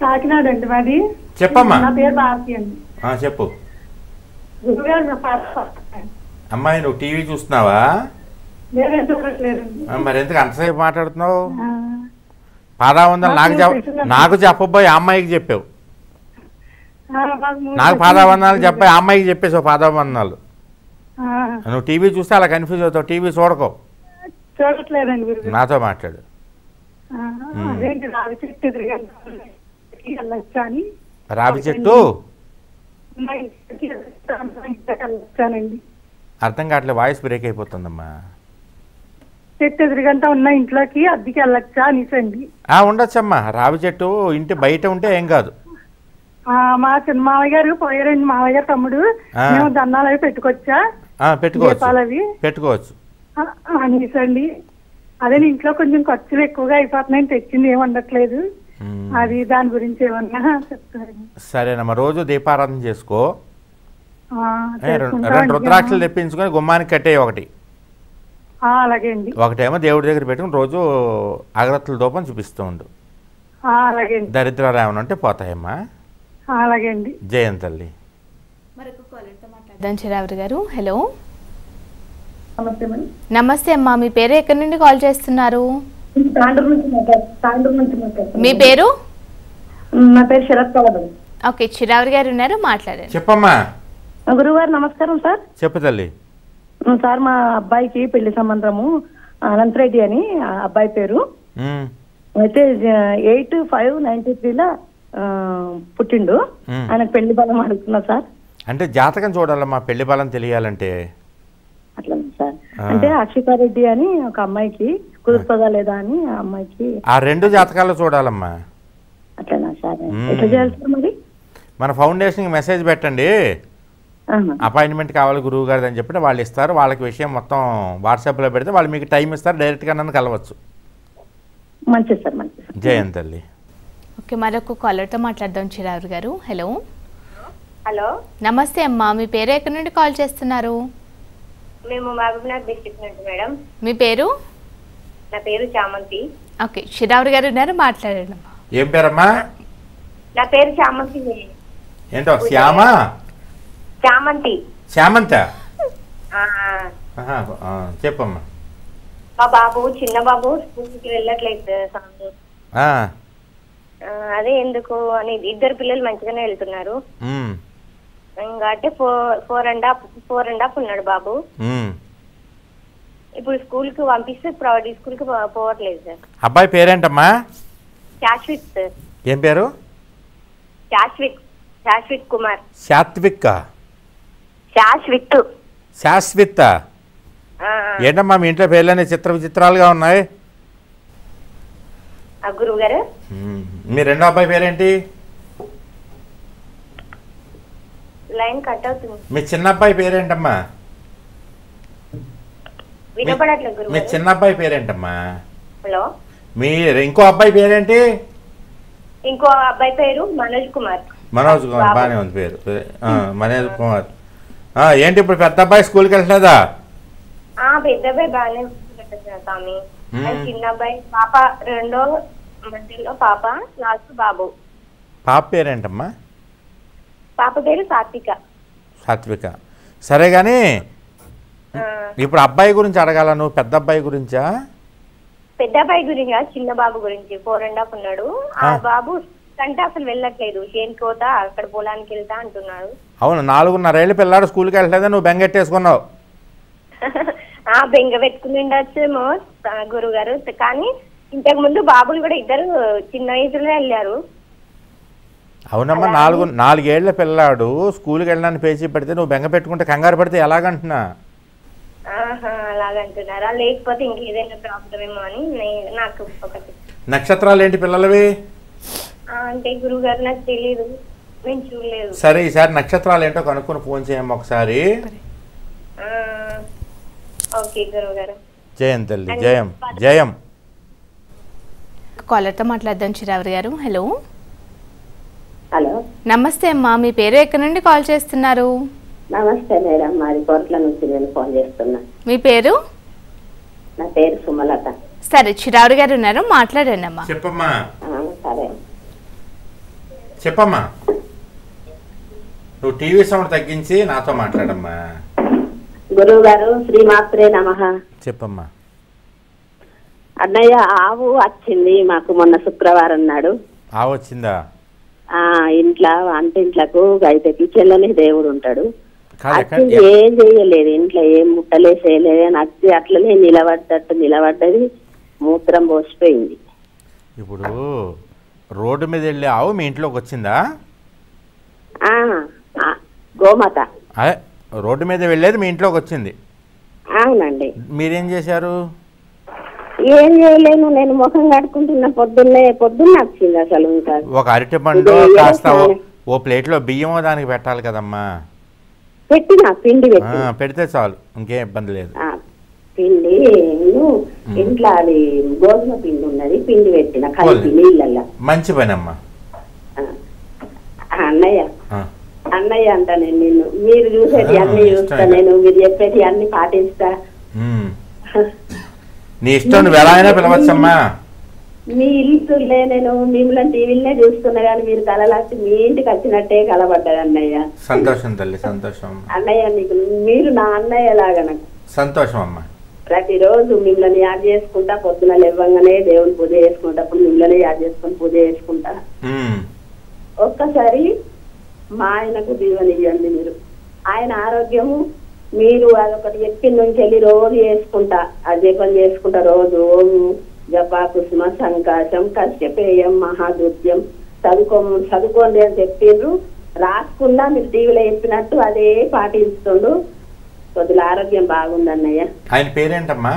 కాకినాడ అండి మాది. చెప్పమ్మా. నా పేరు భారతి అండి. చెప్పు. అమ్మాయి, నువ్వు టీవీ చూస్తున్నావా? మరి ఎందుకు అంతసేపు మాట్లాడుతున్నావు? పాదావందనాలు నాకు చెప్పబోయి అమ్మాయికి చెప్పావు. నాకు పాదావందనాలు చెప్పాయి, అమ్మాయికి చెప్పేసావు పాదావందనాలు. నువ్వు టీవీ చూస్తే అలా కన్ఫ్యూజ్ అవుతావు. టీవీ చూడకో, చూడట్లేదండి. నాతో మాట్లాడు. అదేంటి రావి చెట్టు ఎదురుగంట వెళ్ళొచ్చా అని రావి చెట్టు మా ఇంటికి వెళ్ళొచ్చానండి. అర్థం కావట్లేదు, వాయిస్ బ్రేక్ అయిపోతుందమ్మా. చెట్టు ఎదురుగంట ఉన్న ఇంట్లోకి అద్దెకి వెళ్ళొచ్చా అనేసండి. ఉండొచ్చమ్మా, రావి చెట్టు ఇంటి బయట ఉంటే ఏం కాదు. మా చిన్న మావయ్య గారు పోయారండి, మావయ్య గారు తమ్ముడు. మేము దండాలు అవి పెట్టుకోవచ్చా? పెట్టుకోవచ్చు అనేసండి. అదే ఇంట్లో కొంచెం ఖర్చులు ఎక్కువగా అయిపోతున్నాయని తెచ్చింది ఏమి ఉండట్లేదు. అది దాని గురించి ఏమన్నా చెప్తారు? సరేనమ్మా, రోజు దీపారాధన చేసుకో. 2 రుద్రాక్షలు తెప్పించుకొని గుమ్మానికి కట్టే ఒకటి. అలాగే అండి. ఒకటేమో దేవుడి దగ్గర పెట్టుకుని రోజు అగరత్తుల దూపం చూపిస్తూ ఉండు. అలాగే అండి. దరిద్రాలు ఏమైనా ఉంటే పోతాయమ్మా. అలాగే అండి. జయం తల్లి. చిరావరి గారు, హలో. నమస్తే అమ్మా, మీ పేరు ఎక్కడి నుండి కాల్ చేస్తున్నారు? మీ పేరు? నా పేరు శరత్ కవర్. ఓకే, చిరావరి గారు ఉన్నారు, మాట్లాడండి. చెప్పమ్మా. గురుగారు నమస్కారం సార్. చెప్పు తల్లి. సార్ మా అబ్బాయికి పెళ్లి సంబంధము అనంతరెడ్డి అని అబ్బాయి పేరు. అయితే 8/5/93 పుట్టిండు. ఆయనకు పెళ్లి బలం అడుగుతున్నా సార్. అంటే జాతకం చూడాలమ్మా, పెళ్లి బలం తెలియాలంటే. అట్లా సార్, అంటే అక్షితారెడ్డి అని ఒక అమ్మాయికి కుదురుతుందా లేదా అని ఆ అమ్మాయికి. ఆ 2 జాతకాలు చూడాలమ్మా. అట్లనా సార్? ఎట్లా చేయాలి సార్ మరి? మన ఫౌండేషన్కి మెసేజ్ పెట్టండి, అపాయింట్మెంట్ కావాలి గురువు గారిది అని చెప్పి వాళ్ళు ఇస్తారు. వాళ్ళకి విషయం మొత్తం వాట్సాప్లో పెడితే వాళ్ళు మీకు టైం ఇస్తారు, డైరెక్ట్గా నన్ను కలవచ్చు. మంచిది సార్, మంచిది. జయం తల్లి. ఓకే, మరొక కాలర్తో మాట్లాడదాం. చిరావరి గారు, హలో. హలో, నమస్తే అమ్మా, మీ పేరు ఎక్కడి నుండి కాల్ చేస్తున్నారు? మేము మహబూబ్నగర్ డిస్ట్రిక్ట్ నుండి మేడం. మీ పేరు? నా పేరు చామంతి. ఓకే, చిరావరి గారు ఉన్నారు, మాట్లాడండి అమ్మా. ఏం పేరమ్మా? నా పేరు చామంతి. ఏంటో శ్యామా? చామంతి. శ్యామంత? చెప్పమ్మా. మా బాబు, చిన్న బాబు స్కూల్కి వెళ్ళట్లేదు సార్. అదే ఎందుకు అని, 2 పిల్లలు మంచిగానే వెళ్తున్నారు. ఇంకా అంటే 4.5 ఉన్నాడు బాబు. ఇప్పుడు స్కూల్ కి పంపిస్తే ప్రైవేట్ స్కూల్ కి పోవట్లేదు సార్. అబ్బాయి పేరేంటమ్మా? శాశ్విత్ సార్. ఏం పేరు? శాశ్విత్ కుమార్. శాత్విక్? శాశ్విత్. ఏంటమ్మా మీ ఇంట్లో పేర్లనే విచిత్రాలుగా ఉన్నాయి. గురువు గారు, మీ రెండో అబ్బాయి పేరేంటి? లైన్ కట్ అవుతుంది. మీ చిన్న అబ్బాయి పేరేంటమ్మా? వినపడట్లేదు గురువు. మీ చిన్న అబ్బాయి పేరేంటమ్మా? హలో. మీ ఇంకో అబ్బాయి పేరేంటి? ఇంకో అబ్బాయి పేరు మనోజ్ కుమార్. బాగానే ఉంది పేరు, మనోజ్ కుమార్. ఏంటి ఇప్పుడు పెద్ద అబ్బాయి స్కూల్కి వెళ్ళలేదా? పెద్ద అబ్బాయి బాగానే స్వామి. చిన్న అబ్బాయి పాప, రెండో మధ్యలో పాప, లాస్ట్ బాబు. పాప పేరేంటమ్మా? పాప పేరు సాత్విక. సరే గాని ఇప్పుడు అబ్బాయి గురించి అడగాల నువ్వు, పెద్ద అబ్బాయి గురించా? పెద్ద అబ్బాయి గురించి, చిన్న బాబు గురించి. 4.5 ఉన్నాడు. ఆ బాబు అంటే అసలు వెళ్ళట్లేదు, చేనుకోతా అక్కడ పొలానికి వెళ్తా అంటున్నాడు. అవును, 4.5 ఏళ్ళ పిల్లాడు స్కూల్కి వెళ్ళలేదా? నువ్వు బెంగెట్టేసుకున్నావు. బెంగ పెట్టుకుని ఉండొచ్చేమో గురువు గారు, కానీ ఇంతకు ముందు బాబులు కూడా 2 చిన్న వయసులో వెళ్ళారు. అవునమ్మా, 4 ఏళ్ల పిల్లాడు స్కూల్కి వెళ్ళడానికి పేచీ పెడితే నువ్వు బెంగ పెట్టుకుంటే కంగారు పడితే ఎలాగంటున్నా? అలాగంటున్నారా? లేకపోతే ఇంకేదైనా ప్రాబ్లం ఏమో అని నాకు ఒకటి. నక్షత్రాలు ఏంటి పిల్లలవి? అంటే గురువు గారు నాకు తెలియదు, నేను చూడలేదు. సరే, ఈసారి నక్షత్రాలు ఏంటో కనుక్కొని ఫోన్ చేయమ్మా ఒకసారి. ఓకే గురువు గారు. జయం తల్లి, జయం జయం. కాలర్తో మాట్లాడదాం. చిరావరి గారు, హలో. హలో, నమస్తే అమ్మా, మీ పేరు ఎక్కడి నుండి కాల్ చేస్తున్నారు? నమస్తే మేడం, మాది కోట్ల నుంచి నేను ఫోన్ చేస్తున్నా. మీ పేరు? నా పేరు సుమలత. సరే, చిరావరి గారు ఉన్నారు, మాట్లాడండి అమ్మా. చెప్పమ్మా. సరే చెప్పమ్మా. నువ్వు టీవీ సౌండ్ తగ్గించి నాతో మాట్లాడమ్మా. గురువు గారు, శ్రీమాత్రే నమః. చెప్పమ్మా. అన్నయ్య, ఆవు వచ్చింది మాకు మొన్న శుక్రవారం నాడు. ఆవు వచ్చిందా? ఇంట్లో వంటింట్లకు గైతకి చెల్లని దేవుడు ఉంటాడు. ఏం చెయ్యలేదు, ఇంట్లో ఏం ముట్టలేసేయలేదు. నచ్చి అట్లనే నిలబడ్డది, మూత్రం పోసిపోయింది. ఇప్పుడు రోడ్డు మీద వెళ్ళే ఆవు మీ ఇంట్లోకి వచ్చిందా? గోమాత. అదే రోడ్డు మీద వెళ్ళేది మీ ఇంట్లోకి వచ్చింది. అవునండి. మీరేం చేశారు? ఏం చేయలేను, నేను ముఖం కడుకుంటున్న పొద్దున్న వచ్చింది అసలు. ఇంకా ఒక అరటి పండు కాస్త ఓ ప్లేట్లో బియ్యం దానికి పెట్టాలి కదమ్మా. పెట్టినా పిండి పెడితే చాలు, ఇంకేం ఇబ్బంది లేదు. పిండి ఇంట్లో అది గోధుమ పిండి ఉన్నది, పిండి పెట్టిన కలిపి నీళ్ళల్లో. మంచి పని అమ్మా. అన్నయ్య అంటా నేను నిన్ను, మీరు చూసేది అన్ని చూస్తా, నేను మీరు చెప్పేది అన్ని పాటిస్తా. నీ ఇష్టం, నువ్వు ఎలా అయినా పిలవచ్చమ్మా. మీ ఇల్లులే నేను మిమ్మల్ని టీవీలనే చూస్తున్నా కానీ మీరు కలలాసి మీ ఇంటికి వచ్చినట్టే కలబడ్డారు అన్నయ్య. సంతోషం తల్లి, సంతోషం అన్నయ్య. నీకు మీరు నా అన్నయ్య లాగా నాకు సంతోషం అమ్మా. ప్రతిరోజు మిమ్మల్ని యాడ్ చేసుకుంటా, పొద్దున లేవగానే దేవుని పూజ చేసుకుంటప్పుడు మిమ్మల్ని యాడ్ చేసుకుని పూజ చేసుకుంటా. ఒక్కసారి మా ఆయనకు దీవెనియ్యండి మీరు. ఆయన ఆరోగ్యము మీరు అదొకటి ఎప్పిన నుంచి వెళ్ళి రోజు చేసుకుంటా, అదే పని చేసుకుంటా రోజు. ఓము జపా కుసుమ సంకాశం కశ్యపేయం మహాదుత్యం చదువుకోండి అని చెప్పిండ్రు. రాసుకుండా మీరు టీవీలో చెప్పినట్టు అదే పాటిస్తుండు. కొద్దిగా ఆరోగ్యం బాగుందన్నయ్య. ఆయన పేరేంటమ్మా?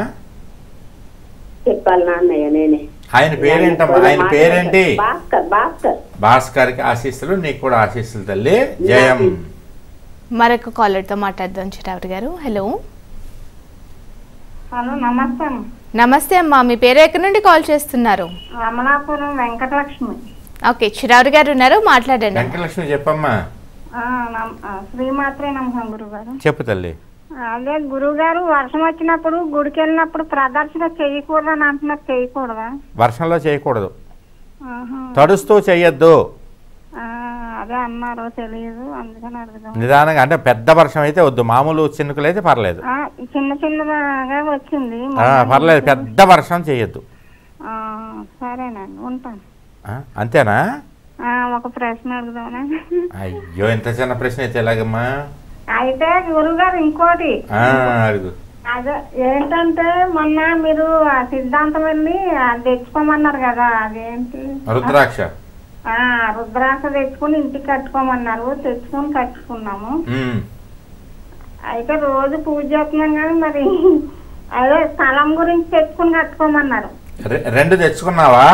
చెప్పాలి అన్నయ్య నేనే. ఆయన పేరేంటమ్మా? ఆయన పేరేంటి? భాస్కర్. భాస్కర్. భాస్కర్కి ఆశీస్సులు, నీకు కూడా ఆశీస్సులు తల్లి. జయం. మరొక కాలర్తో మాట్లాడదాం చిరావరి గారు. హలో. హలో, నమస్తే. నమస్తే అమ్మా, మీ పేరు ఎక్కడి నుండి కాల్ చేస్తున్నారు? రమణాపురం వెంకటలక్ష్మి. ఓకే, చిరావరి గారు ఉన్నారు, మాట్లాడండి. వెంకటలక్ష్మి చెప్పమ్మా. శ్రీమాత్రే నమః గురుగారు. చెప్పు తల్లి. అదే గురుగారు, వర్షం వచ్చినప్పుడు గుడికి వెళ్ళినప్పుడు ప్రదర్శన చేయకూడదు అని అంటున్నారు, చేయకూడదా? వర్షంలో చేయకూడదు, తడుస్తూ చెయ్యొద్దు. అదే అన్నారు, తెలియదు, అందుకని అడుగుదాం. నిదానంగా, అంటే పెద్ద వర్షం అయితే వద్దు, మామూలు చినుకులు అయితే పర్లేదు. చిన్న చిన్నగా వచ్చింది, పర్లేదు, పెద్ద వర్షం చెయ్యొద్దు. సరేనండి, ఉంటాను. అంతేనా? ఒక ప్రశ్న అడుగుదామా? అయ్యో, ఇంత చిన్న ప్రశ్న అయితే ఎలాగమ్మా? అయితే గురుగారు ఇంకోటి అడుగు. అదే ఏంటంటే మొన్న మీరు సిద్ధాంతం వెళ్ళి తెచ్చుకోమన్నారు కదా, అదేంటి? రుద్రాక్ష. రుద్రాక్ష తెచ్చుకుని ఇంటికి కట్టుకోమన్నారు, తెచ్చుకుని కట్టుకున్నాము. అయితే రోజు పూజ చేస్తున్నాం కానీ మరి అదే స్థలం గురించి తెచ్చుకుని కట్టుకోమన్నారు. రెండు తెచ్చుకున్నావా?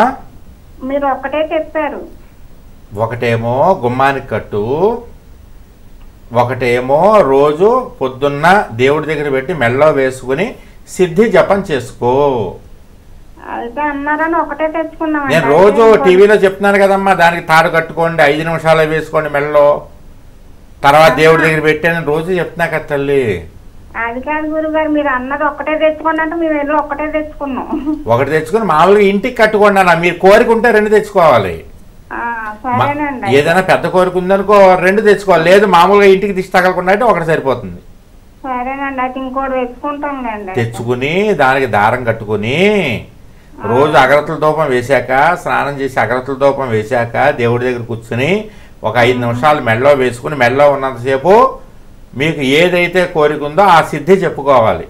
మీరు ఒక్కటే చెప్పారు. ఒకటేమో గుమ్మానికి కట్టు, ఒకటేమో రోజు పొద్దున్న దేవుడి దగ్గర పెట్టి మెళ్ళో వేసుకుని సిద్ధి జపం చేసుకో. అయితే అన్నారని ఒకటే తెచ్చుకున్నాం. నేను రోజు టీవీలో చెప్తున్నాను కదమ్మా, దానికి తాడు కట్టుకోండి, 5 నిమిషాలు వేసుకోండి మెళ్ళలో, తర్వాత దేవుడి దగ్గర పెట్టాను రోజు చెప్తున్నా కదా తల్లి. అది కాదు గురుగారు, మీరు అన్నది ఒకటే తెచ్చుకోండి అంటే మేము వెళ్ళి ఒకటే తెచ్చుకున్నాం. ఒకటి తెచ్చుకుని మామూలుగా ఇంటికి కట్టుకోండి అన్న, మీరు కోరిక ఉంటే 2 తెచ్చుకోవాలి. ఏదైనా పెద్ద కోరిక ఉందనుకో 2 తెచ్చుకోవాలి, లేదు మామూలుగా ఇంటికి దిష్టి తగలకుండా అంటే ఒకటి సరిపోతుంది. సరేనండి, అయితే ఇంకోటి తెచ్చుకుంటాంలేండి. తెచ్చుకుని దానికి దారం కట్టుకుని రోజు అగరత్తుల ధూపం వేశాక, స్నానం చేసి అగరత్తుల ధూపం వేశాక దేవుడి దగ్గర కూర్చుని ఒక 5 నిమిషాలు మెళ్ళో వేసుకుని, మెళ్ళో ఉన్నంతసేపు మీకు ఏదైతే కోరిక ఉందో ఆ సిద్ధి చెప్పుకోవాలి.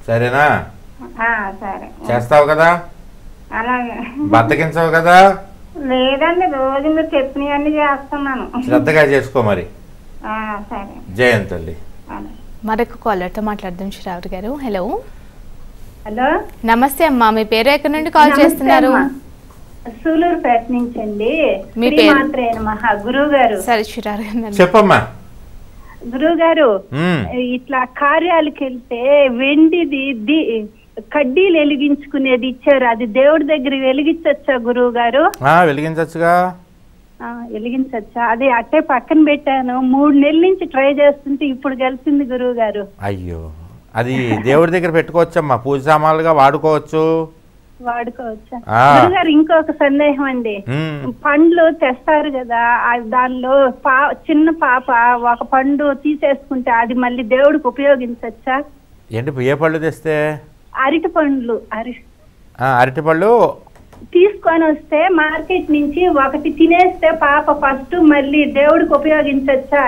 సరేనా? చేస్తావు కదా? అలాగే. బద్దకించవు కదా? లేదండి, రోజు మీరు చెప్పినవన్నీ చేస్తున్నాను. శ్రద్ధగా చేసుకో మరి. సరే. జయం తల్లి. మరొక కాలర్తో మాట్లాడదాం చిరావరి గారు. హలో. హలో, నమస్తే అమ్మా, మీ పేరు ఎక్కడి నుండి కాల్ చేస్తున్నారు? సూలూరుపేట నుంచి అండి. మీ పేరు? గురువు గారు. సరే చిరావరి గారు చెప్పమ్మా. గురువు గారు, ఇట్లా కార్యాలకు వెళ్తే వెండిది కడ్డీలు వెలిగించుకునేది ఇచ్చారు, అది దేవుడి దగ్గర వెలిగించచ్చా గురువు గారు? వెలిగించచ్చుగా. వెలిగించచ్చా? అది అట్టే పక్కన పెట్టాను, 3 నెలల నుంచి ట్రై చేస్తుంటే ఇప్పుడు కలిసింది గురువు గారు. అయ్యో, అది దేవుడి దగ్గర పెట్టుకోవచ్చమ్మా, పూజ సామాన్లుగా వాడుకోవచ్చు. వాడుకోవచ్చా గురువు గారు? ఇంకొక సందేహం అండి, పండ్లు తెస్తారు కదా, దానిలో చిన్న పాప ఒక పండు తీసేసుకుంటే అది మళ్ళీ దేవుడికి ఉపయోగించచ్చా? ఏంటి, ఏ పళ్ళు తెస్తే? అరటి పండ్లు. అరటి పళ్ళు తీసుకొని వస్తే మార్కెట్ నుంచి ఒకటి తినేస్తే పాప ఫస్ట్ మళ్ళీ దేవుడికి ఉపయోగించచ్చా?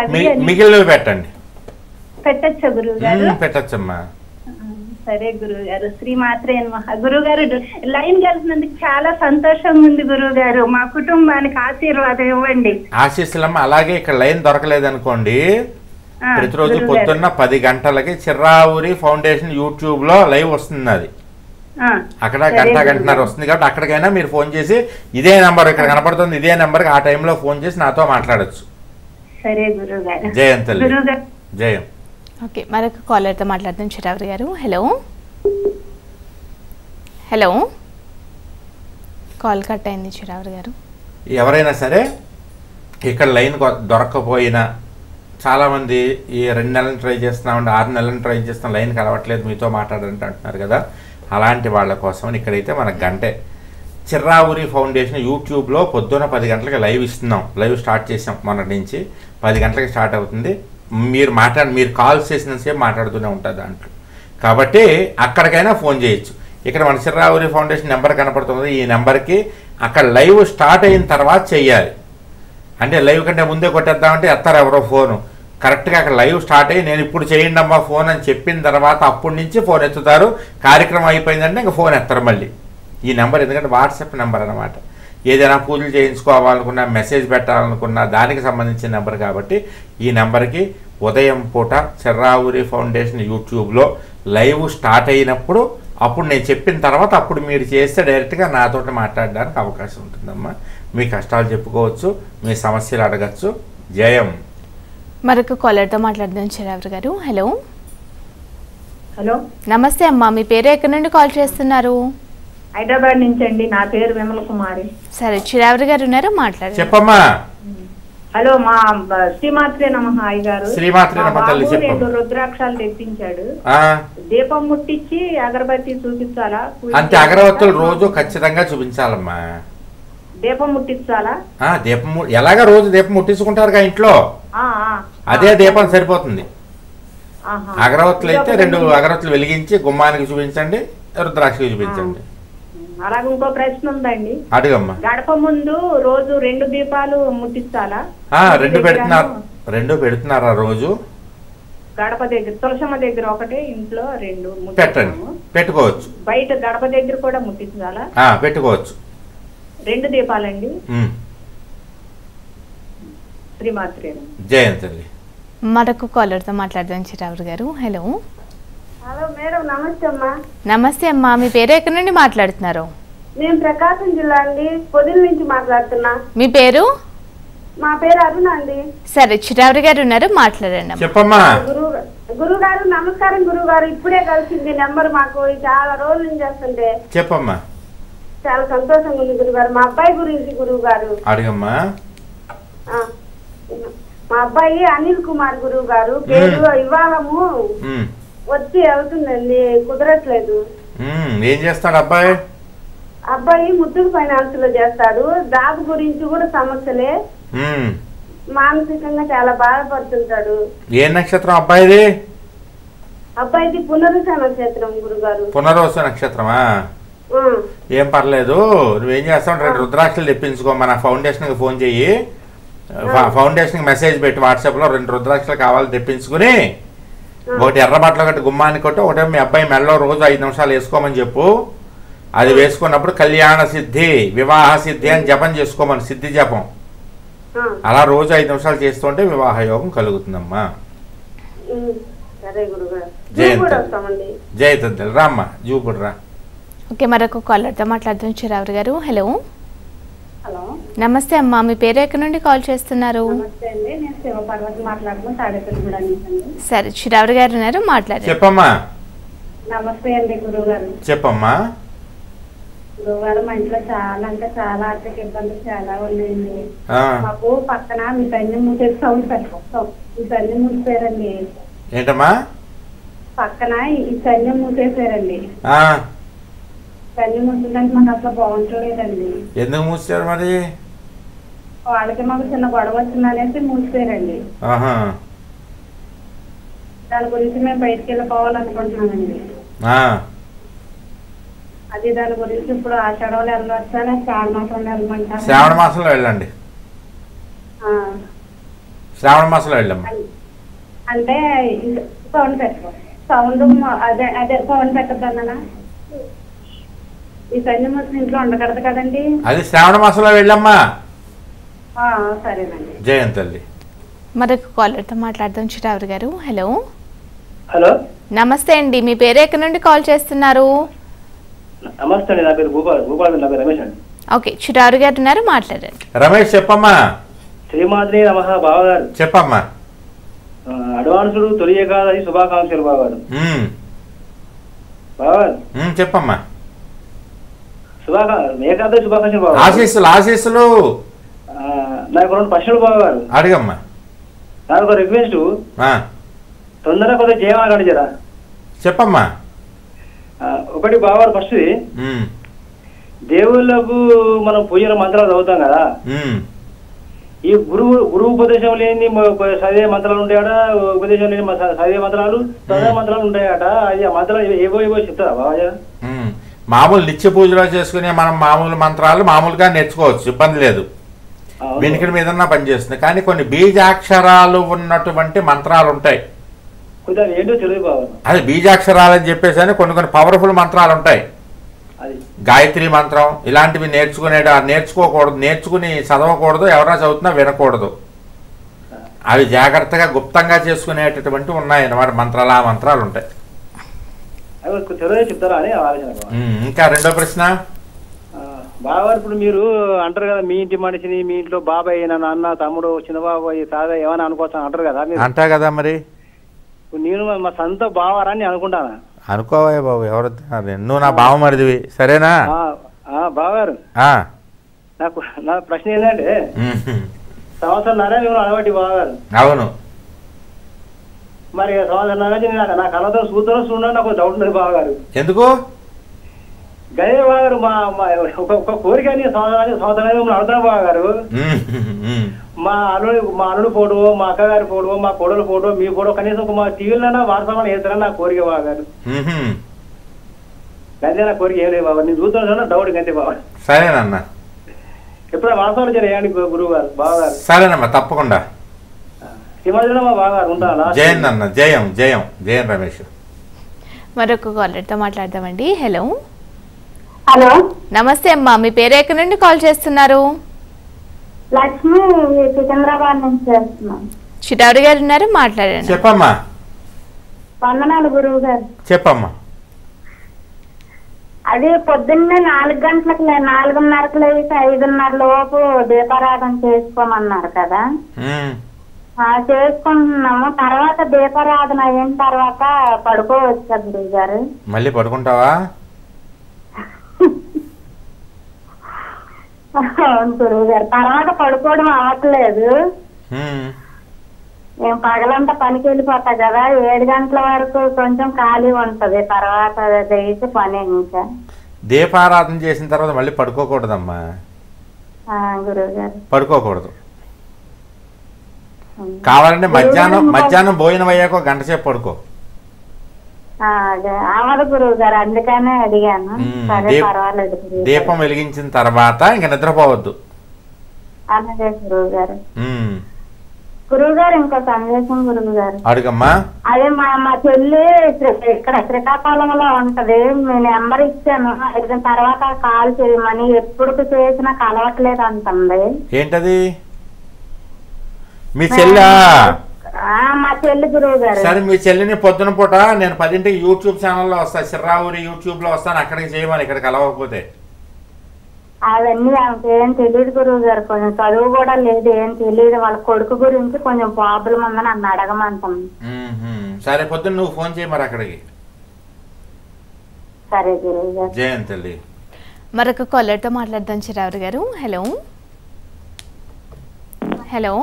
మిగిలినవి పెట్టండి. పెట్టచ్చా గురువు గారు? పెట్టచ్చమ్మా. సరే గురువు గారు, శ్రీమాత్రే నమః. గురువు గారు, లైన్ కలిసినందుకు చాలా సంతోషంగా ఉంది గురువు గారు. మా కుటుంబానికి ఆశీర్వాదం ఇవ్వండి. ఆశీస్సులమ్మ. అలాగే ఇక్కడ లైన్ దొరకలేదు అనుకోండి, ప్రతిరోజు పొద్దున్న 10 గంటలకి చిర్రావూరి ఫౌండేషన్ యూట్యూబ్ లో లైవ్ వస్తుంది. అది అక్కడ గంటన్నర వస్తుంది కాబట్టి అక్కడికైనా మీరు ఫోన్ చేసి ఇదే నెంబర్ ఇక్కడ కనపడుతుంది, ఇదే నెంబర్కి ఆ టైంలో ఫోన్ చేసి నాతో మాట్లాడచ్చు. సరే గురువు గారు. జయం తల్లి, జయం. ఓకే, మరొక కాలర్తో మాట్లాడదాం. చిరావరి గారు, హలో హలో. కాల్ కట్ అయింది చిరావరి గారు. ఎవరైనా సరే ఇక్కడ లైన్ దొరక్కపోయినా, చాలామంది ఈ 2 నెలలను ట్రై చేస్తున్నామండి, 6 నెలలను ట్రై చేస్తున్నాం, లైన్ కలవట్లేదు, మీతో మాట్లాడంటే అంటున్నారు కదా, అలాంటి వాళ్ళ కోసం ఇక్కడైతే మన గంటే చిర్రావూరి ఫౌండేషన్ యూట్యూబ్లో పొద్దున్న 10 గంటలకి లైవ్ ఇస్తున్నాం. లైవ్ స్టార్ట్ చేసాం మొన్నటి నుంచి, 10 గంటలకి స్టార్ట్ అవుతుంది. మీరు కాల్స్ చేసినంతసేపు మాట్లాడుతూనే ఉంటుంది దాంట్లో, కాబట్టి అక్కడికైనా ఫోన్ చేయొచ్చు. ఇక్కడ మన చిర్రావూరి ఫౌండేషన్ నెంబర్ కనపడుతుంది, ఈ నెంబర్కి అక్కడ లైవ్ స్టార్ట్ అయిన తర్వాత చెయ్యాలి. అంటే లైవ్ కంటే ముందే కొట్టేద్దామంటే ఎత్తారు ఎవరో ఫోను. కరెక్ట్గా అక్కడ లైవ్ స్టార్ట్ అయ్యి నేను ఇప్పుడు చేయండి అమ్మా ఫోన్ అని చెప్పిన తర్వాత అప్పటి నుంచి ఫోన్ ఎత్తుతారు. కార్యక్రమం అయిపోయిందంటే ఇంకా ఫోన్ ఎత్తారు మళ్ళీ. ఈ నెంబర్ ఎందుకంటే వాట్సాప్ నెంబర్ అనమాట. ఏదైనా పూజలు చేయించుకోవాలనుకున్నా, మెసేజ్ పెట్టాలనుకున్నా దానికి సంబంధించిన నెంబర్ కాబట్టి ఈ నెంబర్కి ఉదయం పూట చిర్రావూరి ఫౌండేషన్ యూట్యూబ్లో లైవ్ స్టార్ట్ అయినప్పుడు అప్పుడు నేను చెప్పిన తర్వాత అప్పుడు మీరు చేస్తే డైరెక్ట్గా నాతో మాట్లాడడానికి అవకాశం ఉంటుందమ్మా. మీ కష్టాలు చెప్పుకోవచ్చు, మీ సమస్యలు అడగచ్చు. జయం. మరొక కాలర్తో మాట్లాడదాం చిరావరి గారు. హలో హలో, నమస్తే అమ్మా, మీ పేరు ఎక్కడి నుండి కాల్ చేస్తున్నారు? హైదరాబాద్ నుంచి అండి. నా పేరు విమల కుమారి. సరే, చిరావరి గారు ఉన్నారు, మాట్లాడండి. చెప్పమ్మా. హలో, మా శ్రీమాత్రే నమః అయ్యగారు. శ్రీమాత్రే నమః తల్లి, చెప్పు. 2 రుద్రాక్షాలు తెప్పించాడు. దీపం ముట్టించి అగరబత్తి చూపించాలా? అంతే, అగరబత్తులు రోజు ఖచ్చితంగా చూపించాలమ్మా. దీపం ముట్టించాలా? దీపం ఎలాగా రోజు దీపం ముట్టించుకుంటారుగా ఇంట్లో, అదే దీపం సరిపోతుంది. అగరవత్తులు అయితే 2 అగరవత్తులు వెలిగించి గుమ్మానికి చూపించండి, రుద్రాక్షకి చూపించండి. అలాగే ఇంకో ప్రశ్న ఉందండి, అడుగమ్మా. గడప ముందు రోజు 2 దీపాలు ముట్టించాలా? 2 పెడుతున్నారా రోజు? గడప దగ్గర తులసమ్మ దగ్గర 1, ఇంట్లో 2 పెట్టండి, పెట్టుకోవచ్చు. బయట గడప దగ్గర కూడా ముట్టించాలా? పెట్టుకోవచ్చు. 2 దీపాలండి. శ్రీమాత్రే జయంతల్లి. మరొక కాలర్తో మాట్లాడదాం చిరావరి గారు. హలో హలో మేడం, నమస్తే అమ్మా. నమస్తే అమ్మా, మీ పేరు ఎక్కడి నుండి మాట్లాడుతున్నారు? నేను ప్రకాశం జిల్లా అండి, పొదిల నుంచి మాట్లాడుతున్నా. మీ పేరు? మా పేరు అరుణ అండి. సరే, చిరావరి గారు ఉన్నారు, మాట్లాడండి. చెప్పమ్మా. గురువు గారు నమస్కారం. గురువు గారు ఇప్పుడే కలిసింది నెంబర్ మాకు, చాలా రోజుల నుంచి చేస్తుంటే. చెప్పమ్మా. చాలా సంతోషంగా ఉంది గురువు గారు. మా అబ్బాయి గురించి గురువు గారు అడిగమ్మా. మా అబ్బాయి అనిల్ కుమార్ గురువు గారు, పేరు వివాహము వచ్చి అవుతుందండి, కుదరట్లేదు. ఏం చేస్తాడు అబ్బాయి? అబ్బాయి ముద్దుగు ఫైనాన్స్ లో చేస్తాడు. జాబ్ గురించి కూడా సమస్యలే, మానసికంగా చాలా బాధపడుతుంటాడు. ఏ నక్షత్రం అబ్బాయిది? అబ్బాయిది పునరుస నక్షత్రం గురుగారు. పునరుస నక్షత్రమా? ఏం పర్లేదు, నువ్వేం చేస్తావు, 2 రుద్రాక్షలు తెప్పించుకో. మన ఫౌండేషన్కి ఫోన్ చెయ్యి, ఫౌండేషన్కి మెసేజ్ పెట్టి వాట్సాప్లో 2 రుద్రాక్షలు కావాలి తెప్పించుకుని, ఒకటి ఎర్ర బట్టలు కట్టి గుమ్మానికి కొట్టి, ఒకటి మీ అబ్బాయి మెడలో రోజు 5 నిమిషాలు వేసుకోమని చెప్పు. అది వేసుకున్నప్పుడు కళ్యాణ సిద్ధి, వివాహ సిద్ధి అని జపం చేసుకోమని, సిద్ధి జపం. అలా రోజు 5 నిమిషాలు చేస్తుంటే వివాహ యోగం కలుగుతుందమ్మా. జయంతి రామ్మా, జూపుడు రా. ఓకే, మరొక కాలర్తో మాట్లాడదాం చిరావరి గారు. హలో హలో, నమస్తే అమ్మా, మీ పేరు ఎక్కడి నుండి కాల్ చేస్తున్నారు? నమస్తే అండి, నేను శివపార్వతి మాట్లాడుతున్నాను, తాడేపల్లిగూడ నుంచి. సరే, చిరావరి గారు ఉన్నారు, మాట్లాడండి. చెప్పమ్మా. నమస్తే అండి గురువు గారు. చెప్పమ్మా. గురువు గారు, మా ఇంట్లో చాలా అంటే చాలా ఆర్థిక ఇబ్బందులు చాలా ఉన్నాయండి. మాకు పక్కన మీ తల్లి మూసేసి సౌండ్ పెట్టాం, ఈ తల్లి మూసిపోయారండి. ఏంటమ్మా? పక్కన ఈ సైన్యం మూసేసారండి. సైన్యం మూసిందంటే మాకు అసలు బాగుంటలేదండి. ఎందుకు మూసారు మరి? వాళ్ళకి మాకు చిన్న గొడవ వచ్చిందనేసి మూసిపోయారండి. దాని గురించి మేము బయటికి వెళ్ళిపోవాలనుకుంటున్నామండి. అది దాని గురించి ఇప్పుడు ఆషాఢంలో వెళ్ళవచ్చా, శ్రావణ మాసంలో వెళ్ళమంటారు? శ్రావణ మాసంలో వెళ్ళండి, శ్రావణ మాసంలో వెళ్ళమ్మా. అంటే సౌండ్ పెట్టుకో, సౌండ్ అదే అదే సౌండ్ పెట్టద్దన్నా. ఈ శని మాసం ఇంట్లో ఉండకూడదు కదండి. అది శ్రావణ మాసంలో వెళ్ళమ్మా. సరేనండి. జయం తల్లి. మరొక కాలర్తో మాట్లాడదాం చిరావరి గారు. హలో హలో నమస్తే అండి, మీ పేరు ఎక్కడి నుండి కాల్ చేస్తున్నారు? నమస్తే అండి, నా పేరు భూపాల్, నా పేరు రమేష్ అండి. ఓకే, చిరావరి గారు ఉన్నారు, మాట్లాడండి. రమేష్ చెప్పమ్మా. శ్రీమాద్రి నమః బావగారు. చెప్పమ్మా. అడ్వాన్సుడు తొలి ఏకాదశి శుభాకాంక్షలు బావగారు. బావగారు చెప్పమ్మా. ఏకాదశి శుభాకాంక్షలు బావగారు. ఆశీస్సులు. నాకు 2 ప్రశ్నలు బావగారు. అడిగమ్మా. నాకు ఒక రిక్వెస్ట్, తొందరగా కొద్దిగా చేయమని జరా. చెప్పమ్మా. ఒకటి బావగారు, ఫస్ట్ దేవుళ్ళకు మనం పూజల మంత్రాలు చదువుతాం కదా, ఈ గురువు ఉపదేశం లేని చదివే మంత్రాలు ఉంటాయట, ఉపదేశం లేని చదివే మంత్రాలు చదివే మంత్రాలు ఉంటాయట. అది ఆ మంత్రాలు ఏవో చెప్తారా బాబా? మామూలు నిత్య పూజలో చేసుకునే మనం మామూలు మంత్రాలు మామూలుగా నేర్చుకోవచ్చు, ఇబ్బంది లేదు. వెనుకడి మీద పనిచేస్తుంది. కానీ కొన్ని బీజాక్షరాలు ఉన్నటువంటి మంత్రాలు ఉంటాయి. ఏంటో తెలియదు బాబా. అది బీజాక్షరాలు అని చెప్పేసి కొన్ని పవర్ఫుల్ మంత్రాలు ఉంటాయి. గాయత్రి మంత్రం ఇలాంటివి నేర్చుకోకూడదు, నేర్చుకుని చదవకూడదు, ఎవరైనా చదువుతున్నా వినకూడదు. అవి జాగ్రత్తగా గుప్తంగా చేసుకునేటటువంటి ఉన్నాయి అన్నమాట మంత్రాలు. ఆ మంత్రాలు ఉంటాయి. చెప్తారా అని ఆలోచన. ఇంకా రెండో ప్రశ్న బాబా, ఇప్పుడు మీరు అంటారు కదా, మీ ఇంటి మనిషిని, మీ ఇంట్లో బాబాయ్, నాన్న, తమ్ముడు, చిన్న బాబాయ్, తాత ఏమైనా అనుకోవచ్చు అంటారు కదా. అంటా కదా మరి. నేను మా సొంత బావారని అనుకుంటానా? అనుకోవా బాబు, ఎవరు నువ్వు నా బావమరిదివి, సరేనా? బావగారు, నా ప్రశ్న ఏంటంటే, సంవత్సరంన్నర మేము అలవాటి బావగారు. అవును. మరి సంవత్సరంన్నర నా కళ్ళతో చూడడం నాకు డౌట్ ఉన్నది బావగారు. ఎందుకు? గదే బావగారు, ఒక కోరిక సంవత్సరం అడుగుతాను బావగారు. మా అల్లుడు ఫోటో, మా అక్కగారి ఫోటో, మా కోడల ఫోటో, మీ ఫోటో కనీసం మా టీవీలో వాట్సాప్ వేస్తారని నా కోరిక బావగారు. గంతే నా కోరిక ఏం లేదు బాబా. నేను చూస్తాను డౌట్ గంతే బాబా. సరేనన్నా, ఎప్పుడైనా వాట్సాప్ చేయండి గురువు గారు, బావగారు. సరేనమ్మా, తప్పకుండా. ఈ మధ్యలో మా బావగారు ఉంటారా? జయం అన్న, జయం జయం జయం రమేష్. మరొక కాలర్తో మాట్లాడదామండి. హలో హలో నమస్తే అమ్మా, మీ పేరు ఎక్కడి నుండి కాల్ చేస్తున్నారు? లక్ష్మి, సికింద్రాబాద్ నుంచి చేస్తున్నాం. చిటారి గారు ఉన్నారు, మాట్లాడండి. చెప్పమ్మా. వందనాలు గురువు గారు. చెప్పమ్మా. అది పొద్దున్నే 4 గంటలకు 4:30కు లేచి 5:30 లోపు దీపారాధన చేసుకోమన్నారు కదా, చేసుకుంటున్నాము. తర్వాత దీపారాధన అయిన తర్వాత పడుకోవచ్చా గురువు గారు? మళ్ళీ పడుకుంటావా? అవును గురువు గారు, తర్వాత పడుకోవడం అవ్వట్లేదు. మేము పగలంతా పనికి వెళ్ళిపోతా కదా, 7 గంటల వరకు కొంచెం ఖాళీ ఉంటది, తర్వాత చేసి పని. ఇంకా దీపారాధన చేసిన తర్వాత మళ్ళీ పడుకోకూడదమ్మా గురువు గారు, పడుకోకూడదు. కావాలంటే మధ్యాహ్నం భోజనం అయ్యాక 1 గంట సేపు పడుకో. అవ్వదు గురువు గారు, అందుకనే అడిగాను. సరే పర్వాలేదు. దీపం వెలిగించిన తర్వాత ఇంకా నిద్రపోవద్దు. అలాగే గురువు గారు. గురువు గారు, ఇంకో సందేశం గురువు గారు. అడుగమ్మా. అదే మా చెల్లి ఇక్కడ శ్రీకాకుళంలో ఉంటది, మీ నెంబర్ ఇచ్చాను. అయిన తర్వాత కాల్ చేయమని, ఎప్పుడు చేసినా కలవట్లేదు అంటుంది. ఏంటది? మీ చెల్లి? మా చెల్లి గురువు గారు. సరే, మీ చెల్లిని పొద్దున పూట నేను 10ంటికి యూట్యూబ్ ఛానల్లో వస్తా, చిర్రావూరి యూట్యూబ్ లో వస్తాను, అక్కడికి చేయమని. ఇక్కడ కలవకపోతే అవన్నీ ఏం తెలియదు గురువు గారు, కొంచెం చదువు కూడా లేదు, ఏం తెలియదు. వాళ్ళ కొడుకు గురించి కొంచెం ప్రాబ్లం ఉందని నన్ను అడగమంటుంది. సరే, పొద్దున్న నువ్వు ఫోన్ చేయి మరి అక్కడికి. సరే గురువు గారు. జయం తల్లి. మరొక కాలర్తో మాట్లాడదాం చిరావరి గారు. హలో హలో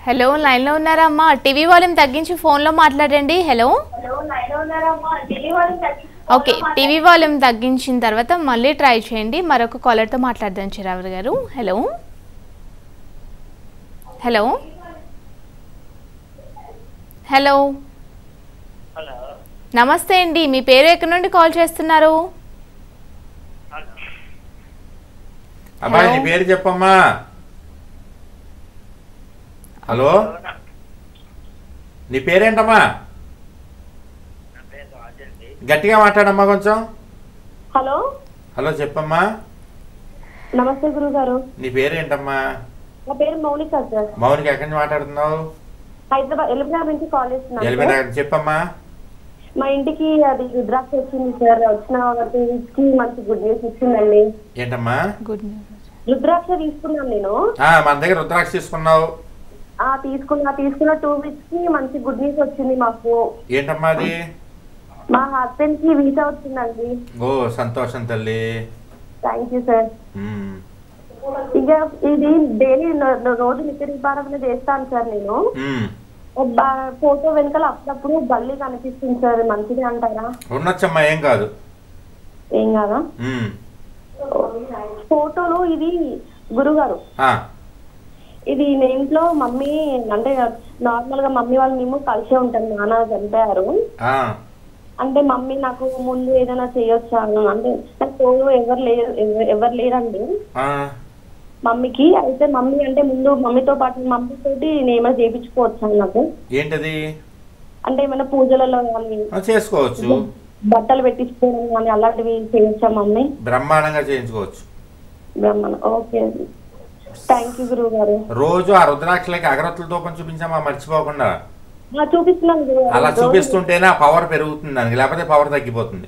హలో, లైన్లో ఉన్నారా అమ్మా? టీవీ వాల్యూమ్ తగ్గించి ఫోన్లో మాట్లాడండి. హలో, ఓకే, టీవీ వాల్యూమ్ తగ్గించిన తర్వాత మళ్ళీ ట్రై చేయండి. మరొక కాలర్తో మాట్లాడదాం చిరావరి గారు. హలో హలో హలో నమస్తే అండి, మీ పేరు ఎక్కడి నుండి కాల్ చేస్తున్నారు? అబ్బాయి, నీ పేరు చెప్పమ్మా. హలో, నీ పేరేంటమ్మా? గట్టిగా మాట్లాడమ్మా కొంచెం. హలో హలో చెప్పమ్మా. నమస్తే గురువు గారు. నీ పేరేంటమ్మా? నా పేరు మౌనిక సార్. మౌనిక ఎక్కడి నుంచి మాట్లాడుతున్నావు? హైదరాబాద్ ఎల్బీనగర్ నుంచి కాల్ చేస్తున్నాను. ఎల్బీనగర్ చెప్పమ్మా. మా ఇంటికి అది రుద్రాక్ష వచ్చింది సార్. వచ్చిన 2 weeks కి మంచి గుడ్ న్యూస్ ఇచ్చిందండి. ఏంటమ్మా? Good news. రుద్రాక్ష తీసుకున్నాను నేను. మన దగ్గర రుద్రాక్ష తీసుకున్నావు? తీసుకున్న 2 weeks కి మంచి గుడ్ న్యూస్ వచ్చింది మాకు. ఏంటమ్మా అది? మా హస్బెండ్ కి వీసా వచ్చిందండి. ఓ సంతోషం తల్లి. Thank you sir. ఇక ఇది డైలీ రోజు నిత్యదీపారాధన చేస్తాను సార్ నేను. ఫోటో వెనకాల అప్పుడప్పుడు బల్లి కనిపిస్తుంది సార్, మంచిది అంటారా? ఉండొచ్చమ్మా, ఏం కాదు. ఏం కాదా? ఫోటోలో ఇది గురుగారు, ఇది నేను ఇంట్లో మమ్మీ అంటే నార్మల్ గా మమ్మీ వాళ్ళు మేము కలిసే ఉంటాం. నాన్న చనిపోయారు అంటే మమ్మీ నాకు ముందు ఏదైనా చేయొచ్చా అంటే నాకు తోడు ఎవరు లేరండి మమ్మీకి. అయితే మమ్మీ అంటే ముందు మమ్మీతో పాటు మమ్మీ తోటి నేను ఏమైనా చేయించుకోవచ్చా నాకు? ఏంటది అంటే ఏమైనా పూజలలో కానీ చేసుకోవచ్చు, బట్టలు పెట్టించుకోవడం కానీ అలాంటివి చేయొచ్చా మమ్మీ? బ్రహ్మాండంగా చేయించుకోవచ్చు. ఓకే, థ్యాంక్ యూ గురువు గారు. రోజు ఆ రుద్రాక్షలకి అగరత్తులతో పని చూపించామా మర్చిపోకుండా? చూపిస్తున్నాను. అలా చూపిస్తుంటేనే ఆ పవర్ పెరుగుతుంది దానికి, లేకపోతే పవర్ తగ్గిపోతుంది.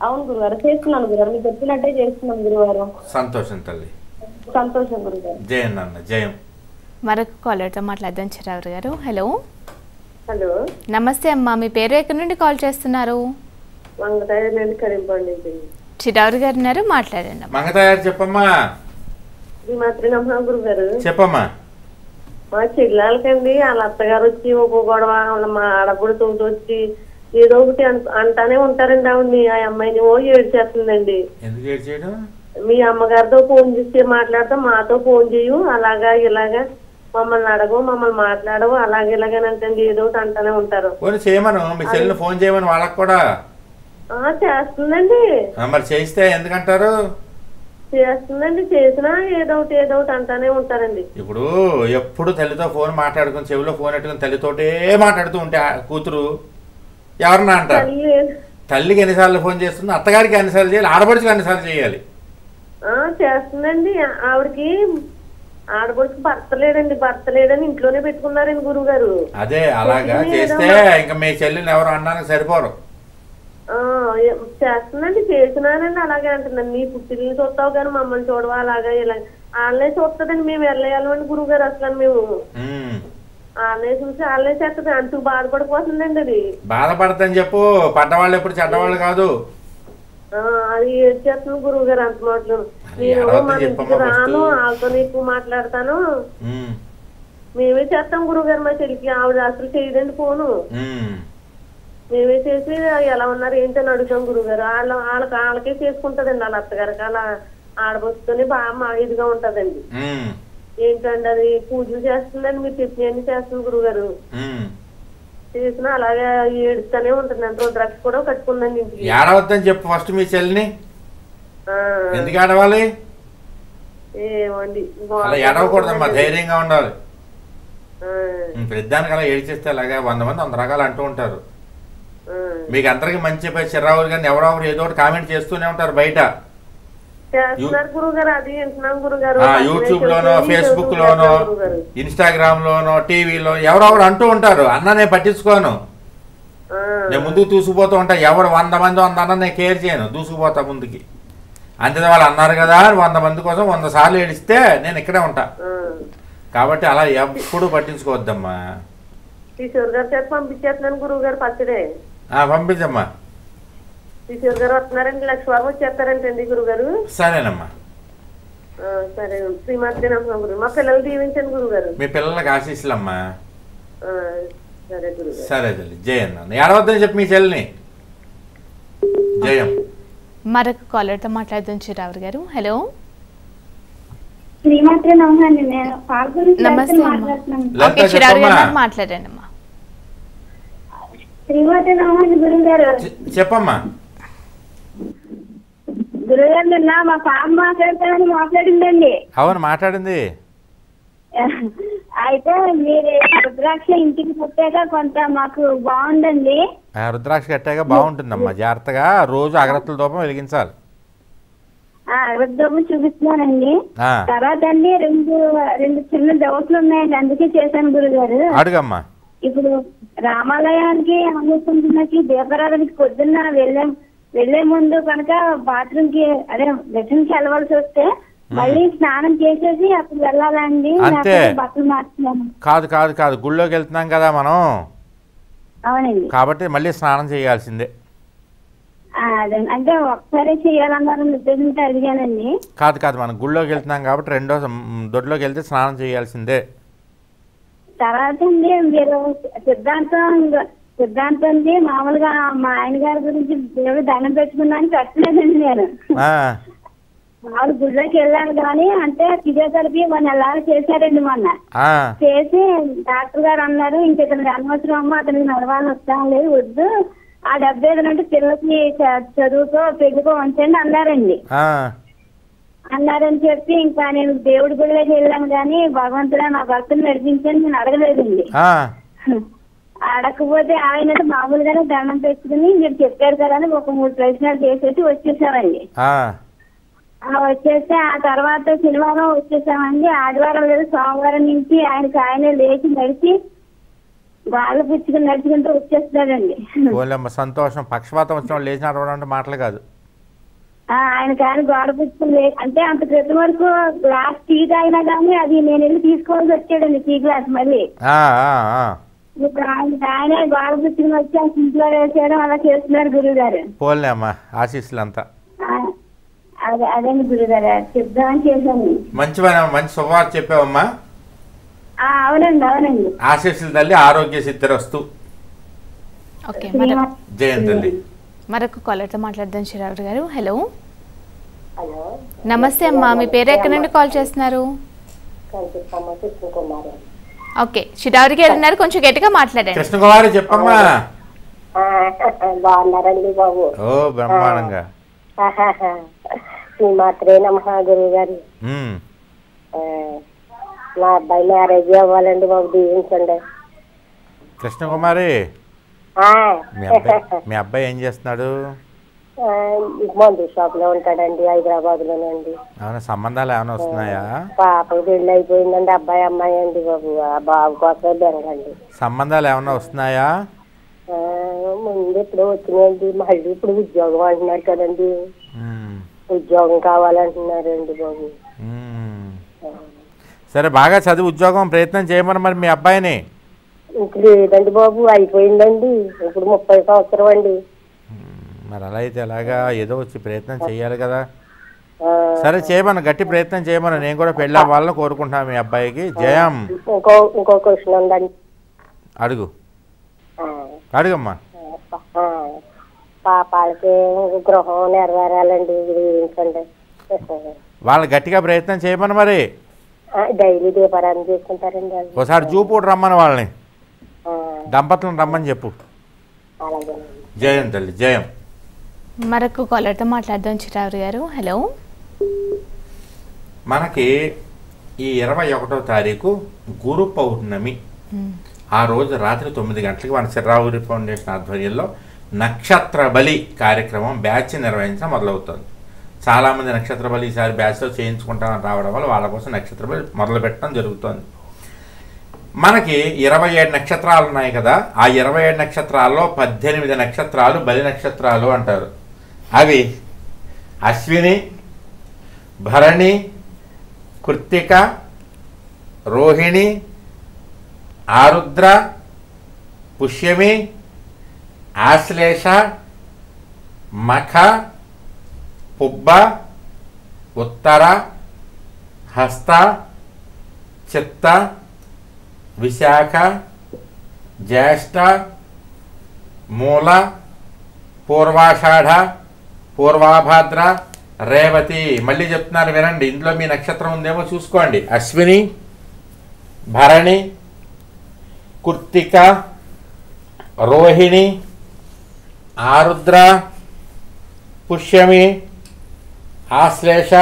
అవును గురుగారు, చేస్తున్నాను గురుగారు, మీకు చెప్పినట్టే చేస్తున్నాను గురుగారు. సంతోషం తల్లి, సంతోషం గురుగారు. జయం నాన్న, జయం. మరొక కాలర్తో మాట్లాడదాం చిరావరి గారు. హలో. హలో నమస్తే అమ్మా, మీ పేరు ఎక్కడి నుండి కాల్ చేస్తున్నారు? చిరావరి గారు ఉన్నారు, మాట్లాడండి. మంగతాయారు చెప్పమ్మా. చెప్పమ్మా. మా చెల్లెలకండి వాళ్ళ అత్తగారు వచ్చి ఒక్కో గొడవ, మా ఆడప్పుడు తోటి వచ్చి ఏదో ఒకటి అంటానే ఉంటారండి. ఆవిడ ఆ అమ్మాయిని ఏడ్చేస్తుందండి. ఎందుకు ఏడ్చేయడం? మీ అమ్మగారితో ఫోన్ చేసి మాట్లాడతాం, మాతో ఫోన్ చేయు, అలాగా ఇలాగా మమ్మల్ని అడగవు, మమ్మల్ని మాట్లాడవు, అలాగే ఇలాగేనంటే ఏదో ఒకటి అంటానే ఉంటారు. చేయమను, మీ చెల్లిని ఫోన్ చేయమని వాళ్ళకి కూడా. చేస్తుందండి. మరి చేస్తే ఎందుకంటారు? చేస్తుందండి, చేసినా ఏదో ఒకటి అంటానే ఉంటారండి. ఇప్పుడు ఎప్పుడు తల్లితో ఫోన్ మాట్లాడుకుని చెవిలో ఫోన్ పెట్టుకుని తల్లితోటే మాట్లాడుతూ ఉంటే కూతురు ఎవరన్నా అంటారు. తల్లికి ఎన్నిసార్లు ఫోన్ చేస్తుంది, అత్తగారికి ఎన్నిసార్లు చేయాలి, ఆడపడుచుకి ఎన్నిసార్లు చేయాలి? చేస్తుందండి. ఆవిడకి ఆడపడుచుకి భర్త లేడని ఇంట్లోనే పెట్టుకున్నారండి గురువు గారు. అదే అలాగా చేస్తే ఇంకా మీ చెల్లిని ఎవరు అనడానికి సరిపోరు. చేస్తుందండి, చేసినానండి అలాగే అంటుందండి. నీ పుట్టిల్ని చూస్తావు కానీ మమ్మల్ని చూడవా, అలాగా ఇలా వాళ్ళే చూస్తుందండి. మేము వెళ్ళేయాలండి గురువు గారు, అసలు మేము వాళ్ళే చూసి వాళ్ళే చేస్తుంది. అంటూ బాధపడిపోతుందండి. అది బాధపడతాని చెప్పు, పడ్డవాళ్ళు ఎప్పుడు చెడ్డవాళ్ళు కాదు. అది ఏం చేస్తుంది గురువు గారు అంత మాటలు. నేను మా ఇంటికి రాను, వాళ్ళతో ఎక్కువ మాట్లాడతాను, మేమే చేస్తాం గురువు గారు. మా చెల్లికి ఆవిడ అసలు చేయదండి ఫోను, మేమే చేసి ఎలా ఉన్నారు ఏంటని అడుగుతాం గురువు గారు. వాళ్ళకే చేసుకుంటదండి, వాళ్ళ అత్తగారికి అలా ఆడబోసుకొని బాగా ఇదిగా ఉంటదండి. ఏంటండి అది పూజలు చేస్తుందండి, మీరు చెప్పినవన్నీ చేస్తుంది గురువు గారు. చేసినా అలాగే ఏడుస్తూనే ఉంటుంది. అంటే రుద్రాక్ష కూడా కట్టుకుందండి ఇంటికి. ఏడవద్దని చెప్పు ఫస్ట్ మీ చెల్లిని. ఎందుకు ఏడవాలి? ఏమండి అలా ఏడవకూడదమ్మా, ధైర్యంగా ఉండాలి. పెద్దానికి అలా ఏడిచేస్తే అలాగే 100 మంది 100 రకాలు అంటూ ఉంటారు. మీకు అందరికి మంచి చిరావులు కానీ ఎవరెవరు ఏదో ఒకటి కామెంట్ చేస్తూనే ఉంటారు బయట, యూట్యూబ్ లోనో, ఫేస్బుక్ లోనో, ఇన్స్టాగ్రామ్ లోనో, టీవీలో ఎవరెవరు అంటూ ఉంటారు. అన్న నేను పట్టించుకోను, నేను ముందుకు దూసుకుపోతూ ఉంటా. ఎవరు 100 మంది 100 అన్న నేను కేర్ చేయను, దూసుకుపోతా ముందుకి. అంతే వాళ్ళు అన్నారు కదా 100 మంది కోసం 100 సార్లు ఏడిస్తే నేను ఇక్కడే ఉంటా. కాబట్టి అలా ఎప్పుడు పట్టించుకోవద్దమ్మా. పంపించేస్తున్నాను గురువు గారు పచ్చడే. పంపించమ్మా. కిషోర్ గారు వస్తున్నారండి, లక్ష్మీబాబు వచ్చేస్తారంటండి గురుగారు. సరేనమ్మా, సరే. శ్రీమాత్రి నమస్కారం గురు. మా పిల్లలు దీవించండి గురుగారు. మీ పిల్లలకి ఆశీస్సులమ్మా. సరే గురు. సరే తల్లి, జయం. నాన్న ఏడవద్దని చెప్పి మీ చెల్లిని. జయం. మరొక కాలర్తో మాట్లాడదాం చిరావరి గారు. హలో. శ్రీమాత్రి నమస్కారం, నేను నమస్తే అమ్మా. చిరావరి గారు మాట్లాడండి అమ్మా. శ్రీమాత్రి నమస్కారం గురువు గారు. చెప్పమ్మా. గురుగారు నిన్న మా పాప మాట్లాడతానని మాట్లాడిందండి. అవును మాట్లాడింది. అయితే మీరు రుద్రాక్ష ఇంటికి పుట్టాక కొంత మాకు బాగుందండి. రుద్రాక్ష కట్టాక బాగుంటుందమ్మా. జాగ్రత్తగా రోజు అగరత్తుల ధూపం వెలిగించాలి. రుద్రము చూపిస్తున్నానండి. తర్వాత అండి రెండు చిన్న డౌట్లు ఉన్నాయండి, అందుకే చేశాను గురుగారు. అడుగమ్మా. ఇప్పుడు రామాలయానికి అనుకుంటున్నకి దీపారాధనకి పొద్దున్న వెళ్లే ముందు కనుక బాత్రూమ్ కి అదే లెట్రిన్ కి వెళ్ళవలసి వస్తే మళ్ళీ స్నానం చేసేసి అప్పుడు వెళ్ళాలండి. బట్టలు మార్చుకున్నాను. కాదు కాదు కాదు, గుళ్ళోకి వెళ్తున్నాం కదా మనం. అవునండి. కాబట్టి మళ్ళీ స్నానం చేయాల్సిందే. అదే అంటే ఒకసారి చేయాలన్నారు ఉద్దేశంతో అడిగానండి. కాదు కాదు, మనం గుళ్ళోకి వెళ్తున్నాం కాబట్టి రెండో దొడ్లోకి వెళ్తే స్నానం చేయాల్సిందే. తర్వాత అండి మీరు సిద్ధాంతం మామూలుగా మా ఆయన గారి గురించి దేవుడు దండం పెట్టుకున్నాను పెట్టలేదండి. నేను మామూలు గుళ్ళోకి వెళ్ళాను కానీ అంటే ఫిజియోథెరపీ మొన్న నెలలు చేశారండి. మొన్న చేసి డాక్టర్ గారు అన్నారు ఇంకెక్కడ అనవసరం అమ్మ, అతనికి నడవాలి వస్తాం లేదు, వద్దు, ఆ 70 అంటే పిల్లలకి చదువుకో పెట్టుకో ఉంచండి అన్నారండి. అన్నారని చెప్పి ఇంకా నేను దేవుడి గుడిలోకి వెళ్ళాను కానీ భగవంతుడా నా భక్తులు నడిపించని నేను అడగలేదండి. అడగకపోతే ఆయన మామూలుగానే దండం పెట్టుకుని మీరు చెప్పారు కదా అని ఒక 3 ప్రశ్నలు చేసేసి వచ్చేసామండి. వచ్చేస్తే ఆ తర్వాత శనివారం వచ్చేసామండి. ఆదివారం లేదు సోమవారం నుంచి ఆయనే లేచి నడిచి వాళ్ళు పుచ్చుకుని నడుచుకుంటూ వచ్చేస్తున్నాడండి. సంతోషం. పక్షపాతం వచ్చిన లేచి నడవడం మాటలు కాదు. ఆయన కానీ గోడ పుచ్చుకుని అంటే అంత క్రితం వరకు గ్లాస్ టీ తాగినా కానీ అది నేను వెళ్ళి తీసుకోవాల్సి వచ్చాడండి టీ గ్లాస్. మళ్ళీ ఇప్పుడు ఆయనే గోడ పుచ్చుకుని వచ్చి ఆ ఇంట్లో వేసేయడం అలా చేస్తున్నారు గురువు గారు. పోలేమ్మా ఆశీస్సులంతా. అదేండి గురుగారు చెప్దామని చేశాను. మంచి శుభవార్త చెప్పావమ్మా. అవునండి అవునండి. ఆశీస్సులు తల్లి, ఆరోగ్య సిద్ధిరస్తు. జయంతి. మరొక కాలర్తో మాట్లాడదాం చిరావరి గారు. హలో నమస్తే అమ్మా, మీ పేరు ఎక్కడి నుండి కాల్ చేస్తున్నారు? ఓకే చిరావరి గారు ఉన్నారు, కొంచెం గట్టిగా మాట్లాడండి. కృష్ణకుమారి చెప్పమ్మా. బాగున్నారండి బాబు? ఓ బ్రహ్మాండంగా. మాత్రే నమః గురువు గారు. మా అబ్బాయి మ్యారేజ్ అవ్వాలండి బాబు, దీవించండి. కృష్ణకుమారి మీ అబ్బాయి ఏం చేస్తున్నాడు? మందు షాప్ లో ఉంటాడండి, హైదరాబాద్ లోనండి. అవునా, సంబంధాలు ఏమైనా వస్తున్నాయా? పాపకు పెళ్లి అయిపోయిందండి, అబ్బాయి అమ్మాయి అండి బాబు. ఆ బాబు కోసమే బెంగండి. సంబంధాలు ఏమైనా వస్తున్నాయా? ముందు ఎప్పుడో వచ్చినాయండి, మళ్ళీ ఇప్పుడు ఉద్యోగం అంటున్నారు కదండి, ఉద్యోగం కావాలంటున్నారండి బాబు. సరే బాగా చదివి ఉద్యోగం ప్రయత్నం చేయమని మరి మీ అబ్బాయిని. ఇంక లేదండి బాబు, అయిపోయిందండి, ఇప్పుడు 30 సంవత్సరం అండి. మరి అలా అయితే ఎలాగా, ఏదో వచ్చి ప్రయత్నం చేయాలి కదా. సరే చేయమను, గట్టి ప్రయత్నం చేయమను. నేను కూడా పెళ్ళి అవ్వాలని కోరుకుంటున్నాను మీ అబ్బాయికి. జయం. ఇంకో క్వశ్చన్ ఉందండి. అడుగు అడుగమ్మా. పాపాలకి గృహం నెరవేరాలండి, గురించండి. వాళ్ళు గట్టిగా ప్రయత్నం చేయమని మరి. డైలీ దీపారాధన చేసుకుంటారండి. ఒకసారి చూపుడు రమ్మని వాళ్ళని, దంపతులను రమ్మని చెప్పు. జయం తల్లి, జయం. మరొక కాలర్తో మాట్లాడదాం చిరావరి గారు. హలో మనకి ఈ 21వ తారీఖు గురు పౌర్ణమి. ఆ రోజు రాత్రి 9 గంటలకి మన చిరావురి ఫౌండేషన్ ఆధ్వర్యంలో నక్షత్ర బలి కార్యక్రమం బ్యాచ్ నిర్వహించడం మొదలవుతుంది. చాలామంది నక్షత్ర బలి ఈసారి బ్యాచ్లో చేయించుకుంటామని రావడం వల్ల వాళ్ళ కోసం నక్షత్ర బలి మొదలు పెట్టడం జరుగుతుంది. మనకి 27 నక్షత్రాలు ఉన్నాయి కదా, ఆ 27 నక్షత్రాల్లో 18 నక్షత్రాలు బలి నక్షత్రాలు అంటారు. అవి అశ్విని, భరణి, కృత్తిక, రోహిణి, ఆరుద్ర, పుష్యమి, ఆశ్లేష, మఖ, పుబ్బ, ఉత్తర, హస్త, చిత్త, విశాఖ, జ్యేష్ఠ, మూల, పూర్వాషాఢ, పూర్వాభాద్ర, రేవతి. మళ్ళీ చెప్తున్నారు వినండి, ఇందులో మీ నక్షత్రం ఉందేమో చూసుకోండి. అశ్విని, భరణి, కృత్తిక, రోహిణి, ఆరుద్ర, పుష్యమి, ఆశ్లేష,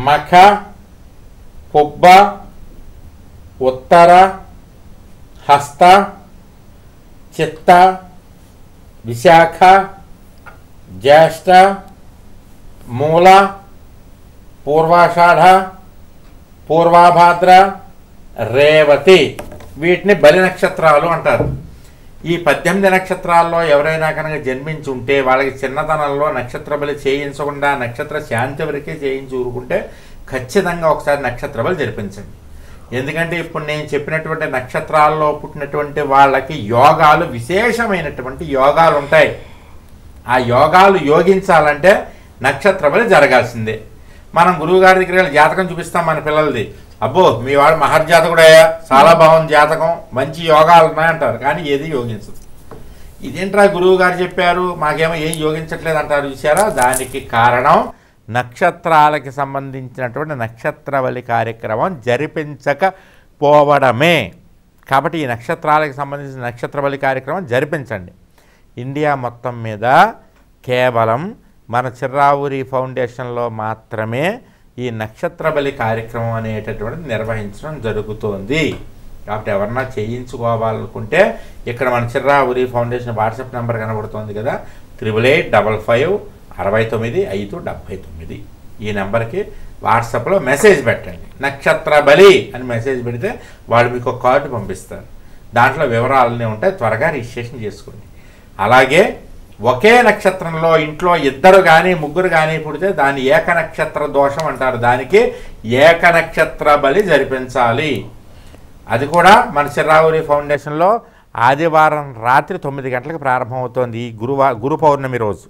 మఖ, పుబ్బ, ఉత్తర, హస్త, చిత్త, విశాఖ, జ్యేష్ఠ, మూల, పూర్వాషాఢ, పూర్వాభాద్ర, రేవతి, వీటిని బలి నక్షత్రాలు అంటారు. ఈ 18 నక్షత్రాల్లో ఎవరైనా కనుక జన్మించి ఉంటే వాళ్ళకి చిన్నతనంలో నక్షత్ర బలి చేయించకుండా నక్షత్ర శాంతి వరకే చేయించి ఊరుకుంటే ఖచ్చితంగా ఒకసారి నక్షత్ర బలి జరిపించండి. ఎందుకంటే ఇప్పుడు నేను చెప్పినటువంటి నక్షత్రాల్లో పుట్టినటువంటి వాళ్ళకి యోగాలు, విశేషమైనటువంటి యోగాలు ఉంటాయి. ఆ యోగాలు యోగించాలంటే నక్షత్ర బలి జరగాల్సిందే. మనం గురువుగారి దగ్గర వెళ్ళి జాతకం చూపిస్తాం మన పిల్లలది. అబ్బో మీ వాడు మహర్జాతకుడయ్యా, చాలా బాగుంది జాతకం, మంచి యోగాలు ఉన్నాయంటారు, కానీ ఏది యోగించదు. ఇదేంట్రా గురువు గారు చెప్పారు, మాకేమో ఏం యోగించట్లేదు అంటారు. చూసారా, దానికి కారణం నక్షత్రాలకి సంబంధించినటువంటి నక్షత్ర బలి కార్యక్రమం జరిపించకపోవడమే. కాబట్టి ఈ నక్షత్రాలకు సంబంధించిన నక్షత్ర బలి కార్యక్రమం జరిపించండి. ఇండియా మొత్తం మీద కేవలం మన చిర్రావూరి ఫౌండేషన్లో మాత్రమే ఈ నక్షత్ర బలి కార్యక్రమం అనేటటువంటిది నిర్వహించడం జరుగుతోంది. కాబట్టి ఎవరన్నా చేయించుకోవాలనుకుంటే ఇక్కడ మన చిర్రావూరి ఫౌండేషన్ వాట్సాప్ నెంబర్ కనబడుతోంది కదా, 88555959. ఈ నెంబర్కి వాట్సాప్లో మెసేజ్ పెట్టండి, నక్షత్ర బలి అని మెసేజ్ పెడితే వాళ్ళు మీకు ఒక కార్డు పంపిస్తారు. దాంట్లో వివరాలన్నీ ఉంటాయి, త్వరగా రిజిస్ట్రేషన్ చేసుకోండి. అలాగే ఒకే నక్షత్రంలో ఇంట్లో ఇద్దరు కానీ ముగ్గురు కానీ పుడితే దాన్ని ఏకనక్షత్ర దోషం అంటారు. దానికి ఏకనక్షత్ర బలి జరిపించాలి. అది కూడా మన చిర్రావూరి ఫౌండేషన్లో ఆదివారం రాత్రి 9 గంటలకు ప్రారంభమవుతోంది. ఈ గురు పౌర్ణమి రోజు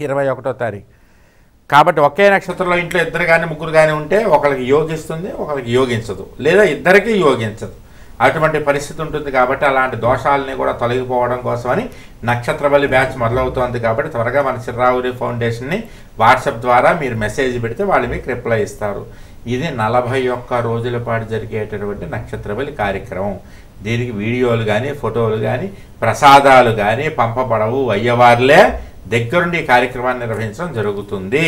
21వ తారీఖు. కాబట్టి ఒకే నక్షత్రంలో ఇంట్లో ఇద్దరు కానీ ముగ్గురు కానీ ఉంటే ఒకరికి యోగిస్తుంది, ఒకరికి యోగించదు, లేదా ఇద్దరికీ యోగించదు. అటువంటి పరిస్థితి ఉంటుంది. కాబట్టి అలాంటి దోషాలని కూడా తొలగిపోవడం కోసమని నక్షత్ర బలి బ్యాచ్ మొదలవుతోంది. కాబట్టి త్వరగా మన చిర్రావూరి ఫౌండేషన్ని వాట్సాప్ ద్వారా మీరు మెసేజ్ పెడితే వాళ్ళు మీకు రిప్లై ఇస్తారు. ఇది 41 రోజుల పాటు జరిగేటటువంటి నక్షత్ర బలి కార్యక్రమం. దీనికి వీడియోలు కానీ ఫోటోలు కానీ ప్రసాదాలు కానీ పంపబడవు. అయ్యవారులే దగ్గరుండి ఈ కార్యక్రమాన్ని నిర్వహించడం జరుగుతుంది.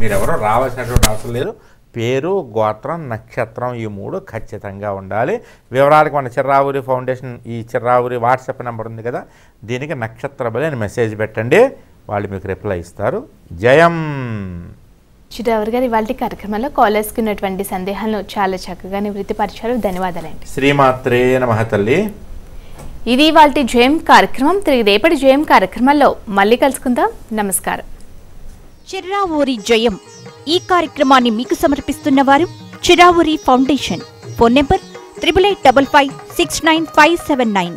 మీరెవరో రావాల్సినటువంటి అవసరం లేదు. పేరు, గోత్రం, నక్షత్రం ఈ 3 ఖచ్చితంగా ఉండాలి. వివరాలకు మన చిర్రావూరి ఫౌండేషన్ ఈ చిర్రావూరి వాట్సాప్ నెంబర్ ఉంది కదా, దీనికి నక్షత్ర బలి అని మెసేజ్ పెట్టండి, వాళ్ళు మీకు రిప్లై ఇస్తారు. జయం. చిరావూరి గారు ఇవాళ కార్యక్రమంలో కాలర్స్కి ఉన్నటువంటి సందేహాలను చాలా చక్కగా నివృత్తిపరిచారు. ధన్యవాదాలండి. శ్రీమాత్రే నమః తల్లి. ఇది ఇవాళ జయం కార్యక్రమం. తిరిగి రేపటి జయం కార్యక్రమంలో మళ్ళీ కలుసుకుందాం. నమస్కారం. చిర్రావూరి జయం ఈ కార్యక్రమాన్ని మీకు సమర్పిస్తున్న వారు చిర్రావూరి ఫౌండేషన్. Phone number 8855695579.